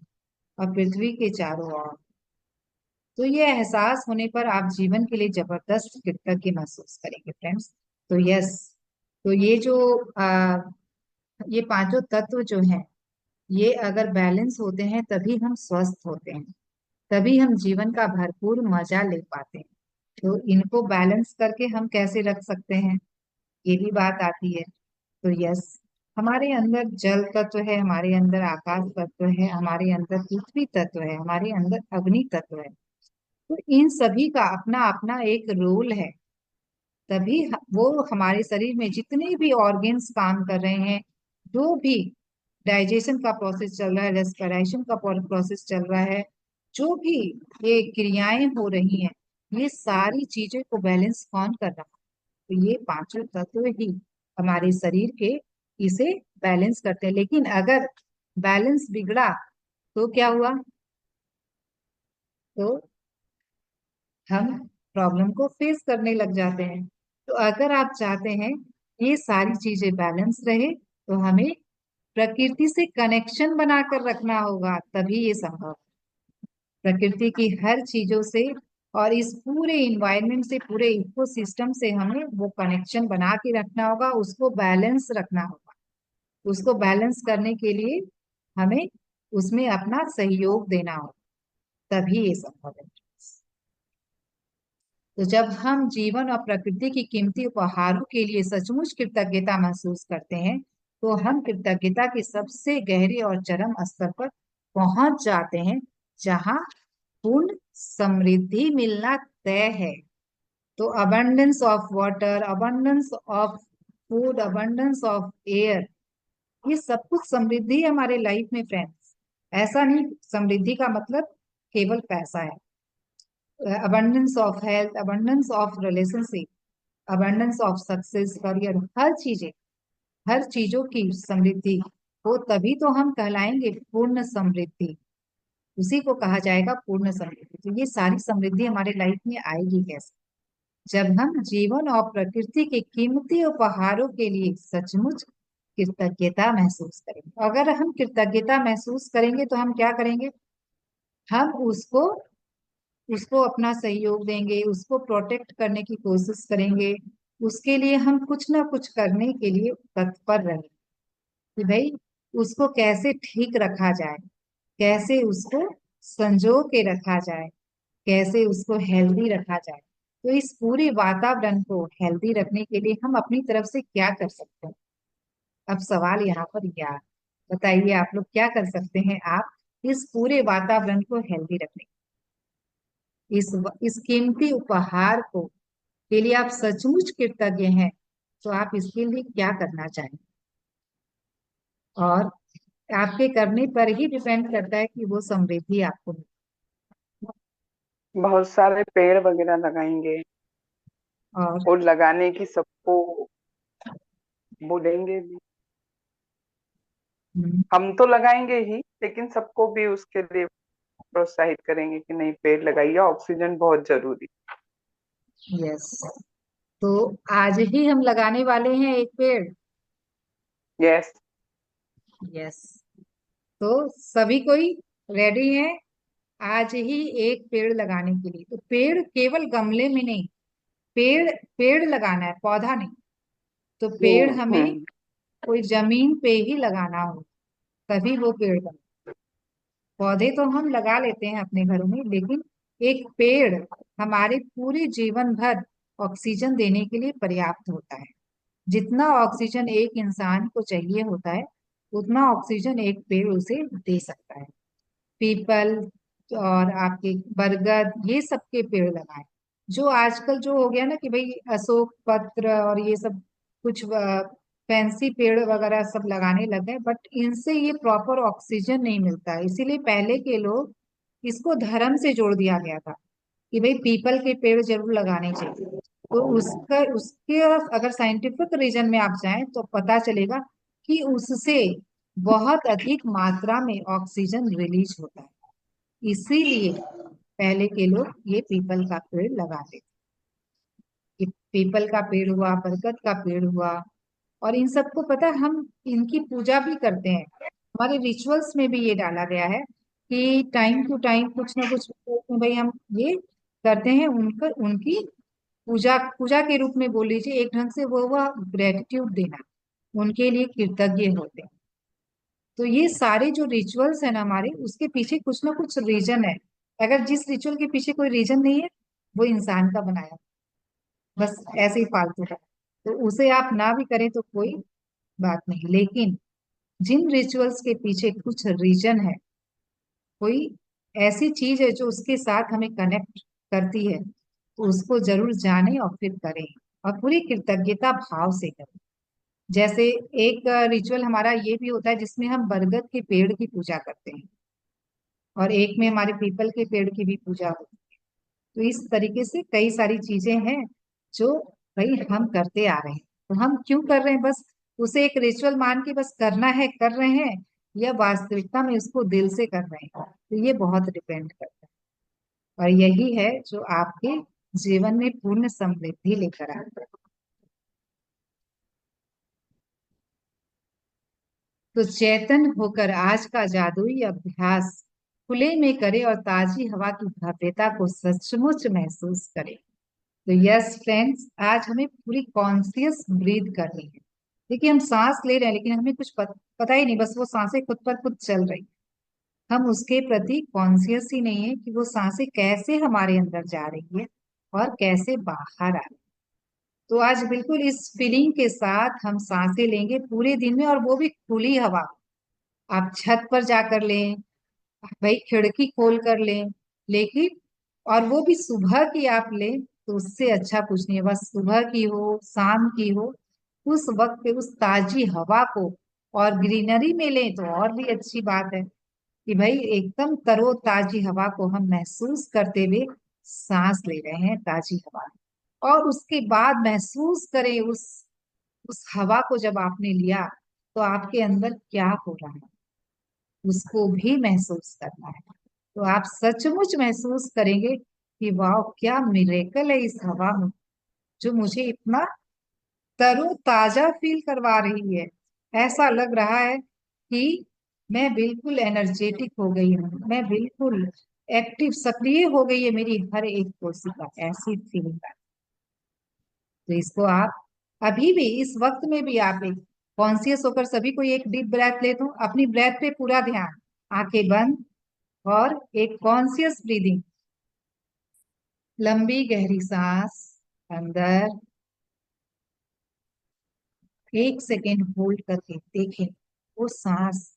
और पृथ्वी के चारों ओर। तो ये एहसास होने पर आप जीवन के लिए जबरदस्त कृतज्ञ महसूस करेंगे फ्रेंड्स। तो यस, तो ये जो ये पांचों तत्व जो हैं, ये अगर बैलेंस होते हैं तभी हम स्वस्थ होते हैं, तभी हम जीवन का भरपूर मजा ले पाते हैं। तो इनको बैलेंस करके हम कैसे रख सकते हैं, ये भी बात आती है। तो यस, हमारे अंदर जल तत्व है, हमारे अंदर आकाश तत्व है, हमारे अंदर पृथ्वी तत्व है, हमारे अंदर अग्नि तत्व है। तो इन सभी का अपना अपना एक रोल है, तभी वो हमारे शरीर में जितने भी ऑर्गन्स काम कर रहे हैं, जो भी डाइजेशन का प्रोसेस चल रहा है, रेस्पिरेशन का प्रोसेस चल रहा है, जो भी ये क्रियाएं हो रही हैं, ये सारी चीजों को बैलेंस कौन कर रहा है? तो ये पांचों तत्व ही हमारे शरीर के इसे बैलेंस करते हैं। लेकिन अगर बैलेंस बिगड़ा तो क्या हुआ, तो हम प्रॉब्लम को फेस करने लग जाते हैं। तो अगर आप चाहते हैं ये सारी चीजें बैलेंस रहे, तो हमें प्रकृति से कनेक्शन बनाकर रखना होगा, तभी ये संभव। प्रकृति की हर चीजों से और इस पूरे इन्वायरमेंट से, पूरे इकोसिस्टम से हमें वो कनेक्शन बना के रखना होगा, उसको बैलेंस रखना होगा। उसको बैलेंस करने के लिए हमें उसमें अपना सहयोग देना होगा, तभी ये संभव है। तो जब हम जीवन और प्रकृति की कीमती उपहारों के लिए सचमुच कृतज्ञता महसूस करते हैं, तो हम कृतज्ञता के सबसे गहरे और चरम स्तर पर पहुंच जाते हैं, जहां पूर्ण समृद्धि मिलना तय है। तो abundance of water, abundance of food, abundance of air, ये सब कुछ समृद्धि है हमारे लाइफ में फ्रेंड्स। ऐसा नहीं समृद्धि का मतलब केवल पैसा है। Abundance of health, abundance of relationship, abundance of success, career, हर चीजें, हर चीजों की समृद्धि हो, तभी तो हम कहलाएंगे पूर्ण समृद्धि। उसी को कहा जाएगा पूर्ण समृद्धि। तो ये सारी समृद्धि हमारे लाइफ में आएगी कैसे, जब हम जीवन और प्रकृति के कीमती उपहारों के लिए सचमुच कृतज्ञता महसूस करेंगे। अगर हम कृतज्ञता महसूस करेंगे तो हम क्या करेंगे, हम उसको उसको अपना सहयोग देंगे, उसको प्रोटेक्ट करने की कोशिश करेंगे, उसके लिए हम कुछ ना कुछ करने के लिए तत्पर रहेंगे कि भाई उसको कैसे ठीक रखा जाए, कैसे उसको संजो के रखा जाए, कैसे उसको हेल्दी रखा जाए। तो इस पूरे वातावरण को हेल्दी रखने के लिए हम अपनी तरफ से क्या कर सकते हैं? अब सवाल यहाँ पर यह है। बताइए आप लोग क्या कर सकते हैं आप इस पूरे वातावरण को हेल्दी रखने, इस कीमती उपहार को के लिए आप सचमुच कृतज्ञ हैं, तो आप इसके लिए क्या करना चाहें? और आपके करने पर ही डिपेंड करता है कि वो समृद्धि आपको मिले। बहुत सारे पेड़ वगैरह लगाएंगे, और और लगाने की सबको बोलेंगे भी। हम तो लगाएंगे ही, लेकिन सबको भी उसके लिए प्रोत्साहित करेंगे कि नहीं, पेड़ लगाइए, ऑक्सीजन बहुत जरूरी। यस, तो आज ही हम लगाने वाले हैं एक पेड़। यस। यस, तो सभी कोई रेडी है आज ही एक पेड़ लगाने के लिए? तो पेड़ केवल गमले में नहीं, पेड़ पेड़ लगाना है, पौधा नहीं। तो पेड़ हमें हम्म। कोई जमीन पे ही लगाना हो, तभी वो पेड़ बने। पौधे तो हम लगा लेते हैं अपने घरों में, लेकिन एक पेड़ हमारे पूरे जीवन भर ऑक्सीजन देने के लिए पर्याप्त होता है। जितना ऑक्सीजन एक इंसान को चाहिए होता है, उतना ऑक्सीजन एक पेड़ उसे दे सकता है। पीपल और आपके बरगद, ये सब के पेड़ लगाएं। जो आजकल जो हो गया ना कि भाई अशोक पत्र और ये सब कुछ फैंसी पेड़ वगैरह सब लगाने लगे, बट इनसे ये प्रॉपर ऑक्सीजन नहीं मिलता है। इसीलिए पहले के लोग इसको धर्म से जोड़ दिया गया था कि भाई पीपल के पेड़ जरूर लगाने चाहिए। तो उसका उसके अगर साइंटिफिक रीजन में आप जाएं तो पता चलेगा कि उससे बहुत अधिक मात्रा में ऑक्सीजन रिलीज होता है। इसीलिए पहले के लोग ये पीपल का पेड़ लगाते थे। कि पीपल का पेड़ हुआ, बरगद का पेड़ हुआ, और इन सबको पता है, हम इनकी पूजा भी करते हैं। हमारे रिचुअल्स में भी ये डाला गया है कि टाइम टू टाइम कुछ ना कुछ में भाई हम ये करते हैं, उनका उनकी पूजा पूजा के रूप में बोल लीजिए, एक ढंग से वो हुआ ग्रेटिट्यूड देना, उनके लिए कृतज्ञ होते हैं। तो ये सारे जो रिचुअल्स है ना हमारे, उसके पीछे कुछ ना कुछ रीजन है। अगर जिस रिचुअल के पीछे कोई रीजन नहीं है, वो इंसान का बनाया, बस ऐसे ही फालतू का, तो उसे आप ना भी करें तो कोई बात नहीं। लेकिन जिन रिचुअल्स के पीछे कुछ रीजन है, कोई ऐसी चीज है जो उसके साथ हमें कनेक्ट करती है, तो उसको जरूर जाने और फिर करें, और पूरी कृतज्ञता भाव से करें। जैसे एक रिचुअल हमारा ये भी होता है जिसमें हम बरगद के पेड़ की पूजा करते हैं, और एक में हमारे पीपल के पेड़ की भी पूजा होती है। तो इस तरीके से कई सारी चीजें हैं जो भाई हम करते आ रहे हैं। तो हम क्यों कर रहे हैं? बस उसे एक रिचुअल मान के बस करना है, कर रहे हैं, या वास्तविकता में उसको दिल से कर रहे हैं, तो ये बहुत डिपेंड करता है। और यही है जो आपके जीवन में पूर्ण समृद्धि लेकर आता है। तो चेतन होकर आज का जादुई अभ्यास खुले में करे और ताजी हवा की भव्यता को सचमुच महसूस करे। तो यस फ्रेंड्स, आज हमें पूरी कॉन्शियस ब्रीद करनी है। देखिए हम सांस ले रहे हैं, लेकिन हमें कुछ पता ही नहीं, बस वो सांसें खुद पर खुद चल रही। हम उसके प्रति कॉन्शियस ही नहीं है कि वो सांसें कैसे हमारे अंदर जा रही है और कैसे बाहर आ रही है। तो आज बिल्कुल इस फीलिंग के साथ हम सांसें लेंगे पूरे दिन में, और वो भी खुली हवा। आप छत पर जाकर लें, भाई खिड़की खोल कर लें, लेकिन और वो भी सुबह की आप लें तो उससे अच्छा कुछ नहीं है। बस सुबह की हो, शाम की हो, उस वक्त पे उस ताजी हवा को, और ग्रीनरी में लें तो और भी अच्छी बात है कि भाई एकदम तरोताजी हवा को हम महसूस करते हुए सांस ले रहे हैं, ताजी हवा। और उसके बाद महसूस करें उस हवा को, जब आपने लिया तो आपके अंदर क्या हो रहा है, उसको भी महसूस करना है। तो आप सचमुच महसूस करेंगे कि वाह क्या मिरेकल है इस हवा में, जो मुझे इतना तरोताजा फील करवा रही है। ऐसा लग रहा है कि मैं बिल्कुल एनर्जेटिक हो गई हूँ, मैं बिल्कुल एक्टिव सक्रिय हो गई है मेरी हर एक कोशिका, ऐसी फीलिंग है। तो इसको आप अभी भी इस वक्त में भी आप एक कॉन्शियस होकर, सभी को एक डीप ब्रेथ ले दो, अपनी ब्रेथ पे पूरा ध्यान, आंखें बंद, और एक कॉन्शियस ब्रीदिंग, लंबी गहरी सांस अंदर, 1 सेकेंड होल्ड करके देखें वो सांस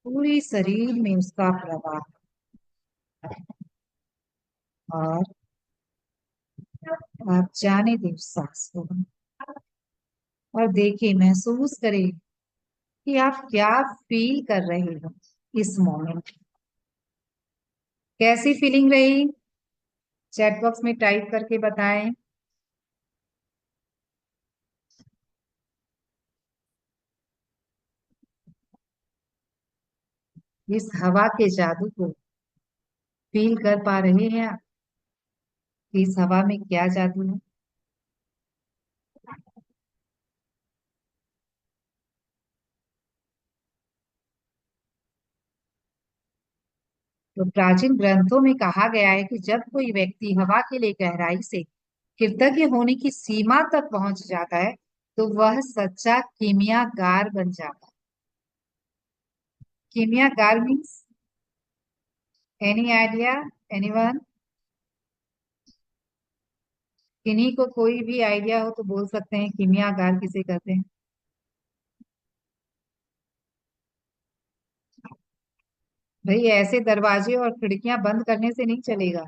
पूरी शरीर में उसका प्रभाव है। और आप जाने दें उस सांस को और देखिए, महसूस करें कि आप क्या फील कर रहे हो इस मोमेंट। कैसी फीलिंग रही, चैट बॉक्स में टाइप करके बताएं। इस हवा के जादू को फील कर पा रहे हैं आप कि इस हवा में क्या जादू है। तो प्राचीन ग्रंथों में कहा गया है कि जब कोई व्यक्ति हवा के लिए गहराई से कृतज्ञ होने की सीमा तक पहुंच जाता है तो वह सच्चा कीमियागार बन जाता है। कीमियागार मीन्स, एनी आइडिया, एनीवन? किन्हीं को कोई भी आइडिया हो तो बोल सकते हैं, कीमियागार किसे कहते हैं। भाई ऐसे दरवाजे और खिड़कियां बंद करने से नहीं चलेगा।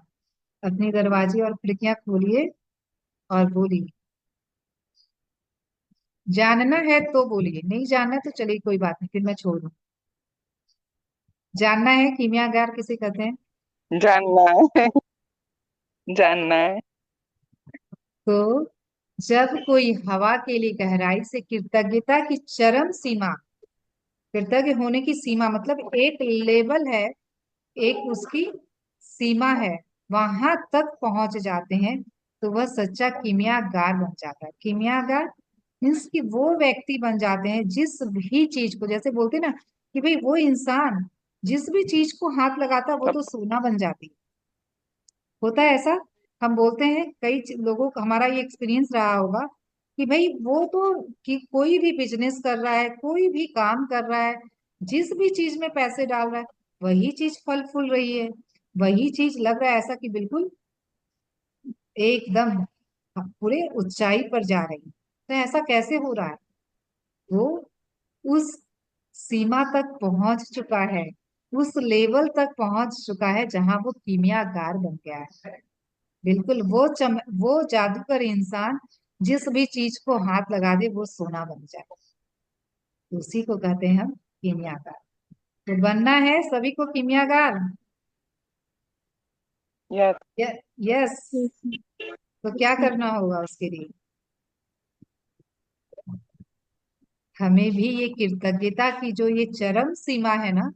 अपनी दरवाजे और खिड़कियां खोलिए और बोलिए। जानना है तो बोलिए, नहीं जानना तो चलिए कोई बात नहीं, फिर मैं छोड़ दूं। जानना है कीमियागार किसे कहते हैं? जानना है। जानना है। तो जब कोई हवा के लिए गहराई से कृतज्ञता की चरम सीमा, कृतज्ञ होने की सीमा मतलब एक लेवल है, एक उसकी सीमा है, वहां तक पहुंच जाते हैं तो वह सच्चा कीमियागार बन जाता है। कीमियागार मीन्स कि वो व्यक्ति बन जाते हैं जिस भी चीज को, जैसे बोलते हैं ना कि भाई वो इंसान जिस भी चीज को हाथ लगाता है वो सब तो सोना बन जाती है। होता है ऐसा। हम बोलते हैं कई लोगों का, हमारा ये एक्सपीरियंस रहा होगा कि भाई वो तो, कि कोई भी बिजनेस कर रहा है, कोई भी काम कर रहा है, जिस भी चीज में पैसे डाल रहा है वही चीज फल फूल रही है, वही चीज लग रहा है ऐसा कि बिल्कुल एकदम पूरे ऊंचाई पर जा रही है। तो ऐसा कैसे हो रहा है? वो उस सीमा तक पहुंच चुका है, उस लेवल तक पहुंच चुका है जहां वो कीमियागार बन गया है। बिल्कुल वो जादूगर इंसान जिस भी चीज को हाथ लगा दे वो सोना बन जाए, उसी को कहते हैं हम कीमियागार। तो बनना है सभी को कीमियागार। यस। यस। तो क्या करना होगा उसके लिए? हमें भी ये कृतज्ञता की जो ये चरम सीमा है ना,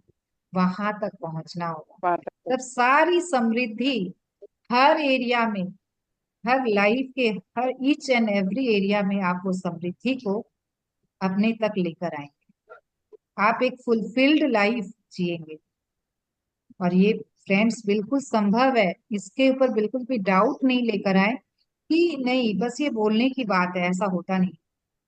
वहां तक पहुंचना होगा। बात है। तब सारी समृद्धि हर एरिया में, हर लाइफ के हर ईच एंड एवरी एरिया में आप वो समृद्धि को अपने तक लेकर आएंगे। आप एक फुलफिल्ड लाइफ जिएंगे। और ये फ्रेंड्स बिल्कुल संभव है, इसके ऊपर बिल्कुल भी डाउट नहीं लेकर आए कि नहीं बस ये बोलने की बात है, ऐसा होता नहीं।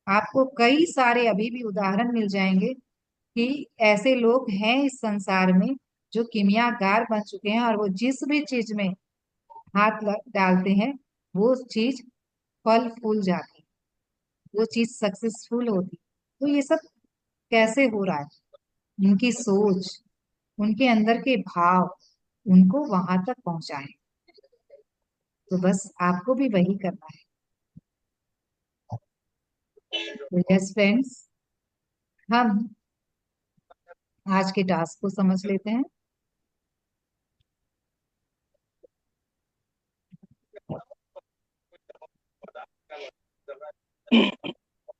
आपको कई सारे अभी भी उदाहरण मिल जाएंगे कि ऐसे लोग हैं इस संसार में जो कीमियागार बन चुके हैं और वो जिस भी चीज में हाथ डालते हैं वो चीज फल फूल जाती है, वो चीज सक्सेसफुल होती है। तो ये सब कैसे हो रहा है? उनकी सोच, उनके अंदर के भाव उनको वहां तक पहुंचाए। तो बस आपको भी वही करना है। तो यस फ्रेंड्स, हम आज के टास्क को समझ लेते हैं।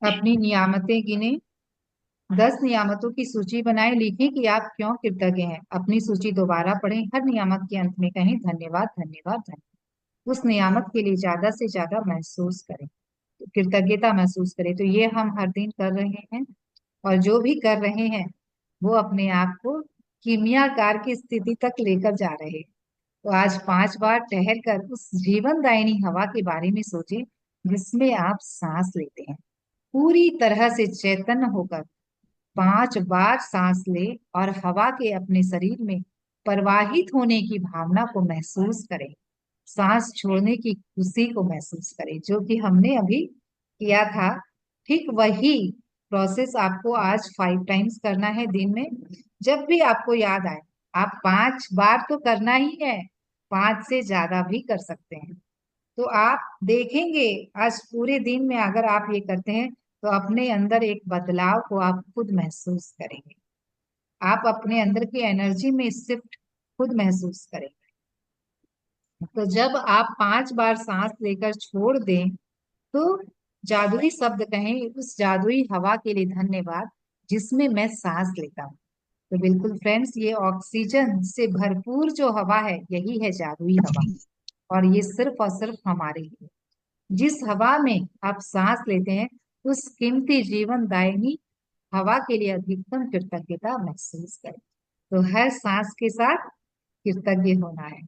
अपनी नियामतें गिने, 10 नियामतों की सूची बनाएं, लिखें कि आप क्यों कृतज्ञ हैं। अपनी सूची दोबारा पढ़ें, हर नियामत के अंत में कहें धन्यवाद धन्यवाद धन्यवाद। उस नियामत के लिए ज्यादा से ज्यादा महसूस करें, तो कृतज्ञता महसूस करें। तो ये हम हर दिन कर रहे हैं और जो भी कर रहे हैं वो अपने आप को कीमियागार की स्थिति तक लेकर जा रहे हैं। तो आज 5 बार ठहर कर उस जीवनदायिनी हवा के बारे में सोचें जिसमें आप सांस लेते हैं। पूरी तरह से चैतन्य होकर 5 बार सांस ले और हवा के अपने शरीर में प्रवाहित होने की भावना को महसूस करें। सांस छोड़ने की खुशी को महसूस करें, जो कि हमने अभी किया था। ठीक वही प्रोसेस आपको आज 5 टाइम्स करना है दिन में, जब भी आपको याद आए। आप 5 बार तो करना ही है, 5 से ज्यादा भी कर सकते हैं। तो आप देखेंगे, आज पूरे दिन में अगर आप ये करते हैं तो अपने अंदर एक बदलाव को आप खुद महसूस करेंगे। आप अपने अंदर की एनर्जी में शिफ्ट खुद महसूस करेंगे। तो जब आप 5 बार सांस लेकर छोड़ दें, तो जादुई शब्द कहें उस जादुई हवा के लिए धन्यवाद, जिसमें मैं सांस लेता हूँ। तो बिल्कुल फ्रेंड्स, ये ऑक्सीजन से भरपूर जो हवा है, यही है जादुई हवा। और ये सिर्फ और सिर्फ हमारे लिए, जिस हवा में आप सांस लेते हैं, उस कीमती जीवन दायिनी हवा के लिए अधिकतम कृतज्ञता महसूस करें। तो हर सांस के साथ कृतज्ञ होना है।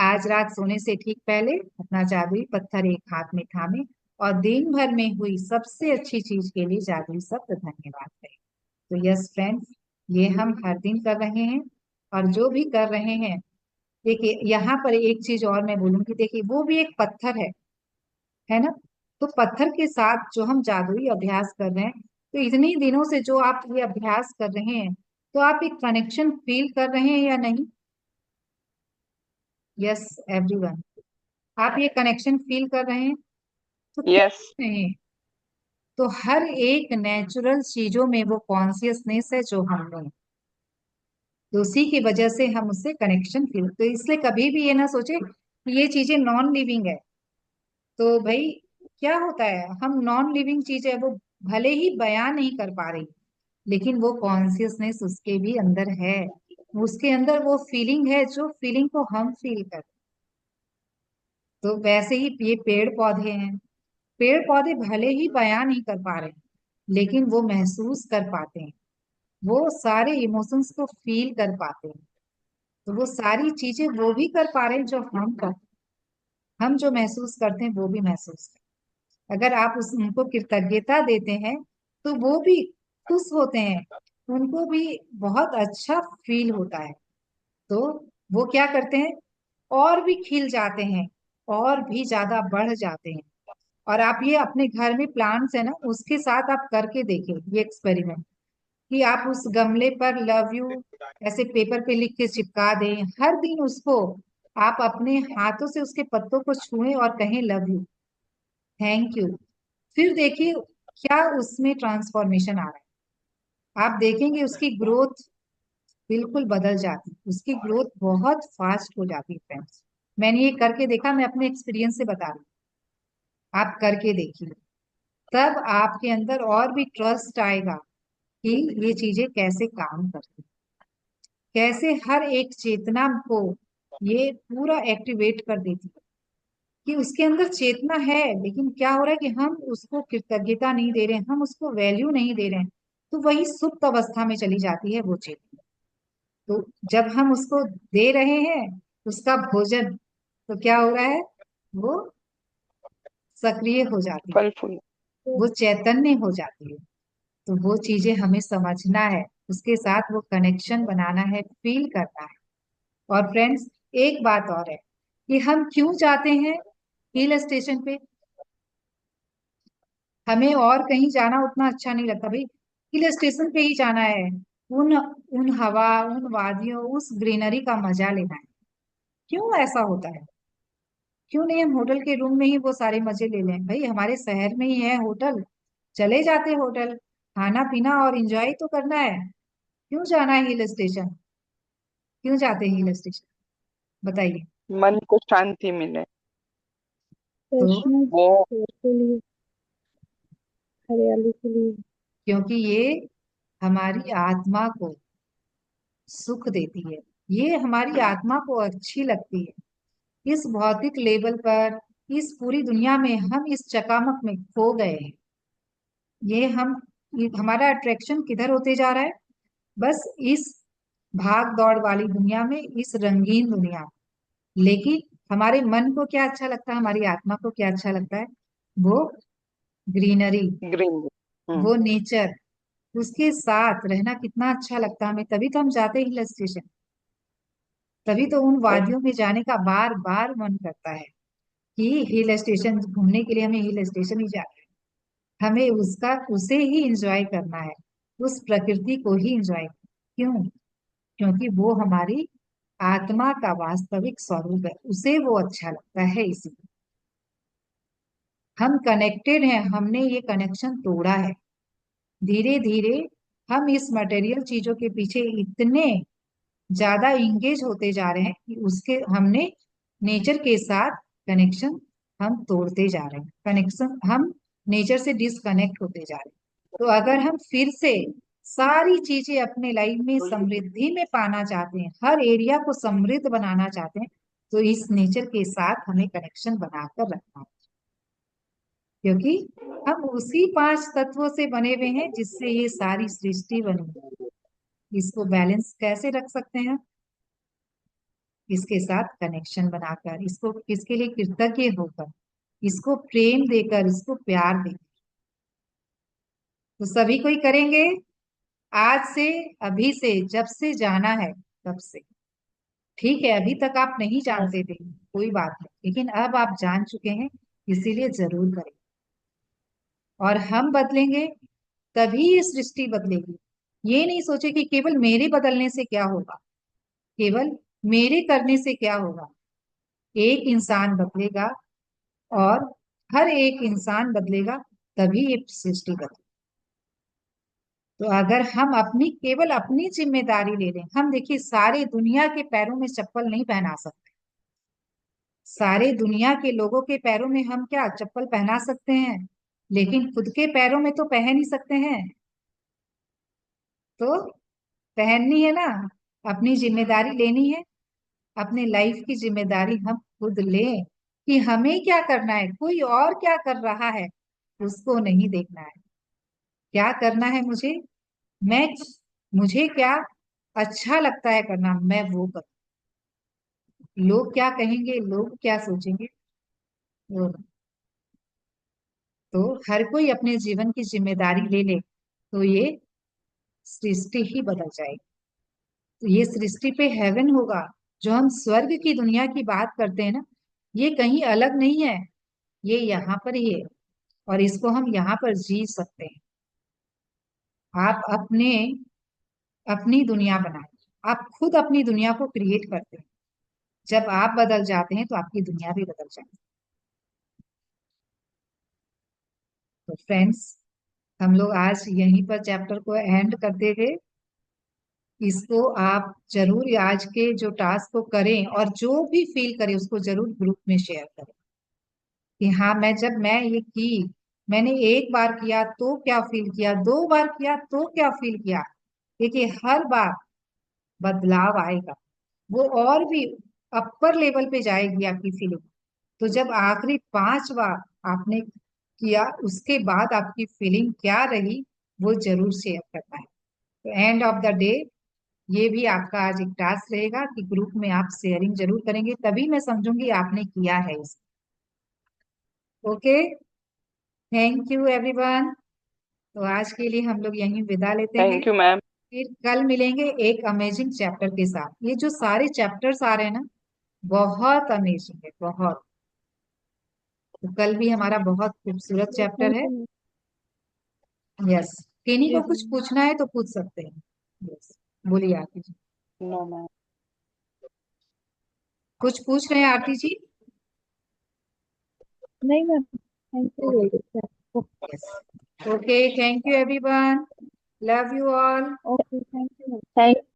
आज रात सोने से ठीक पहले अपना जादुई पत्थर एक हाथ में थामे और दिन भर में हुई सबसे अच्छी चीज के लिए जादुई शब्द धन्यवाद करें। तो यस फ्रेंड्स, ये हम हर दिन कर रहे हैं। और जो भी कर रहे हैं, देखिए यहाँ पर एक चीज और मैं बोलूंगी, देखिए वो भी एक पत्थर है ना। तो पत्थर के साथ जो हम जादुई अभ्यास कर रहे हैं, तो इतने दिनों से जो आप ये अभ्यास कर रहे हैं, तो आप एक कनेक्शन फील कर रहे हैं या नहीं? यस एवरीवन, आप ये कनेक्शन फील कर रहे हैं? तो यस। क्यों नहीं? तो हर एक नेचुरल चीजों में वो कॉन्शियसनेस है जो हमने, तो उसी की वजह से हम उससे कनेक्शन फील, तो इसलिए कभी भी ये ना सोचे कि ये चीजें नॉन लिविंग है। तो भाई, क्या होता है, हम नॉन लिविंग चीज है वो भले ही बयान नहीं कर पा रही, लेकिन वो कॉन्शियसनेस उसके भी अंदर है। उसके अंदर वो फीलिंग है, जो फीलिंग को हम फील कर। तो वैसे ही ये पेड़ पौधे हैं, पेड़ पौधे भले ही बयान नहीं कर पा रहे, लेकिन वो महसूस कर पाते हैं। वो सारे इमोशंस को फील कर पाते हैं। तो वो सारी चीजें वो भी कर पा रहे हैं जो हम जो महसूस करते हैं वो भी महसूस करते हैं। अगर आप उनको कृतज्ञता देते हैं, तो वो भी खुश होते हैं, उनको भी बहुत अच्छा फील होता है। तो वो क्या करते हैं, और भी खिल जाते हैं, और भी ज्यादा बढ़ जाते हैं। और आप ये अपने घर में प्लांट्स है ना, उसके साथ आप करके देखिए ये एक्सपेरिमेंट, कि आप उस गमले पर लव यू ऐसे पेपर पे लिख के चिपका दें हर दिन उसको। आप अपने हाथों से उसके पत्तों को छुएं और कहें लव यू, थैंक यू। फिर देखिए क्या उसमें ट्रांसफॉर्मेशन आ रहा है। आप देखेंगे उसकी ग्रोथ बिल्कुल बदल जाती है, उसकी ग्रोथ बहुत फास्ट हो जाती है फ्रेंड्स। मैंने ये करके देखा, मैं अपने एक्सपीरियंस से बता रही हूँ, आप करके देखिए। तब आपके अंदर और भी ट्रस्ट आएगा कि ये चीजें कैसे काम करती, कैसे हर एक चेतना को ये पूरा एक्टिवेट कर देती है। कि उसके अंदर चेतना है, लेकिन क्या हो रहा है कि हम उसको कृतज्ञता नहीं दे रहे हैं, हम उसको वैल्यू नहीं दे रहे हैं। तो वही सुप्त अवस्था में चली जाती है वो चेतना। तो जब हम उसको दे रहे हैं उसका भोजन, तो क्या हो रहा है, वो सक्रिय हो जाती फल फूल। है, वो चैतन्य हो जाती है। तो वो चीजें हमें समझना है, उसके साथ वो कनेक्शन बनाना है, फील करना है। और फ्रेंड्स, एक बात और है कि हम क्यों जाते हैं हिल स्टेशन पे। हमें और कहीं जाना उतना अच्छा नहीं लगता भाई, हिल स्टेशन पे ही जाना है। उन उन हवा, उन वादियों, उस ग्रीनरी का मजा लेना है। क्यों ऐसा होता है? क्यों नहीं हम होटल के रूम में ही वो सारे मजे ले लें? भाई हमारे शहर में ही है होटल, चले जाते होटल, खाना पीना और एंजॉय तो करना है। क्यों जाना है हिल स्टेशन? क्यों जाते हैं हिल स्टेशन, बताइए। मन को शांति मिले। तो वैष्णो वो देवी के लिए, हरियाली के लिए। क्योंकि ये हमारी आत्मा को सुख देती है, ये हमारी आत्मा को अच्छी लगती है। इस भौतिक लेवल पर, इस पूरी दुनिया में हम इस चकामक में खो गए हैं। ये हमारा अट्रैक्शन किधर होते जा रहा है? बस इस भाग दौड़ वाली दुनिया में, इस रंगीन दुनिया में। लेकिन हमारे मन को क्या अच्छा लगता है, हमारी आत्मा को क्या अच्छा लगता है? वो ग्रीनरी, ग्रीन। हम्म। वो नेचर, उसके साथ रहना कितना अच्छा लगता है हमें। तभी तो हम जाते हैं हिल स्टेशन, तभी तो उन वादियों में जाने का बार बार मन करता है कि हिल स्टेशन घूमने के लिए हमें हिल स्टेशन ही जाना है। हमें उसका उसे ही इंजॉय करना है, उस प्रकृति को ही इंजॉय। क्यों? क्योंकि वो हमारी आत्मा का वास्तविक स्वरूप है, उसे वो अच्छा लगता है, इसीलिए हम कनेक्टेड हैं। हमने ये कनेक्शन तोड़ा है धीरे धीरे। हम इस मटेरियल चीजों के पीछे इतने ज्यादा इंगेज होते जा रहे हैं कि उसके हमने नेचर के साथ कनेक्शन हम तोड़ते जा रहे हैं। कनेक्शन हम नेचर से डिसकनेक्ट होते जा रहे हैं। तो अगर हम फिर से सारी चीजें अपने लाइफ में समृद्धि में पाना चाहते हैं, हर एरिया को समृद्ध बनाना चाहते हैं, तो इस नेचर के साथ हमें कनेक्शन बनाकर रखना है। क्योंकि हम उसी पांच तत्वों से बने हुए हैं जिससे ये सारी सृष्टि बनी है। इसको बैलेंस कैसे रख सकते हैं? इसके साथ कनेक्शन बनाकर, इसको किसके लिए कृतज्ञ होकर, इसको प्रेम देकर, इसको प्यार देकर। तो सभी कोई करेंगे आज से, अभी से, जब से जाना है तब से। ठीक है, अभी तक आप नहीं जानते थे, कोई बात नहीं, लेकिन अब आप जान चुके हैं, इसीलिए जरूर करें। और हम बदलेंगे तभी ये सृष्टि बदलेगी। ये नहीं सोचे कि केवल मेरे बदलने से क्या होगा, केवल मेरे करने से क्या होगा। एक इंसान बदलेगा और हर एक इंसान बदलेगा, तभी ये सृष्टि बदलेगी। तो अगर हम अपनी केवल अपनी जिम्मेदारी ले लें, हम देखिए सारे दुनिया के पैरों में चप्पल नहीं पहना सकते। सारे दुनिया के लोगों के पैरों में हम क्या चप्पल पहना सकते हैं, लेकिन खुद के पैरों में तो पहन ही सकते हैं। तो पहननी है ना, अपनी जिम्मेदारी लेनी है। अपने लाइफ की जिम्मेदारी हम खुद लें कि हमें क्या करना है, कोई और क्या कर रहा है उसको नहीं देखना है। क्या करना है मुझे, मैं मुझे क्या अच्छा लगता है करना, मैं वो करूँ। लोग क्या कहेंगे, लोग क्या सोचेंगे, वो। तो हर कोई अपने जीवन की जिम्मेदारी ले ले, तो ये सृष्टि ही बदल जाएगी। तो ये सृष्टि पे हेवन होगा। जो हम स्वर्ग की दुनिया की बात करते हैं ना, ये कहीं अलग नहीं है, ये यहाँ पर ही है। और इसको हम यहाँ पर जी सकते हैं। आप अपनी दुनिया बनाए, आप खुद अपनी दुनिया को क्रिएट करते हैं। जब आप बदल जाते हैं तो आपकी दुनिया भी बदल जाती है। तो फ्रेंड्स, हम लोग आज यहीं पर चैप्टर को एंड करते थे। इसको आप जरूर आज के जो टास्क को करें, और जो भी फील करें उसको जरूर ग्रुप में शेयर करें कि हाँ, मैं ये की, मैंने एक बार किया तो क्या फील किया, दो बार किया तो क्या फील किया। देखिए हर बार बदलाव आएगा, वो और भी अपर लेवल पे जाएगी आपकी फीलिंग। तो जब आखिरी 5 बार आपने किया, उसके बाद आपकी फीलिंग क्या रही, वो जरूर शेयर करना है। तो एंड ऑफ द डे ये भी आपका आज एक टास्क रहेगा कि ग्रुप में आप शेयरिंग जरूर करेंगे, तभी मैं समझूंगी आपने किया है इसको। Okay, thank you everyone. तो आज के लिए हम लोग यहीं विदा लेते हैं। Thank you ma'am. फिर कल मिलेंगे एक अमेजिंग चैप्टर के साथ। ये जो सारे चैप्टर्स आ रहे हैं ना, बहुत अमेजिंग है, बहुत। तो कल भी हमारा बहुत खूबसूरत चैप्टर थैंक है। यू। यस, किन्हीं जी को जी। कुछ पूछना है तो पूछ सकते हैं। यस, बोलिए आरती जी। No ma'am. कुछ पूछ रहे हैं आरती जी? नहीं मैम, थैंक यू ओके, बोल रही थी आपको। Yes, okay, thank you everyone, love you all. Okay, thank you. Thank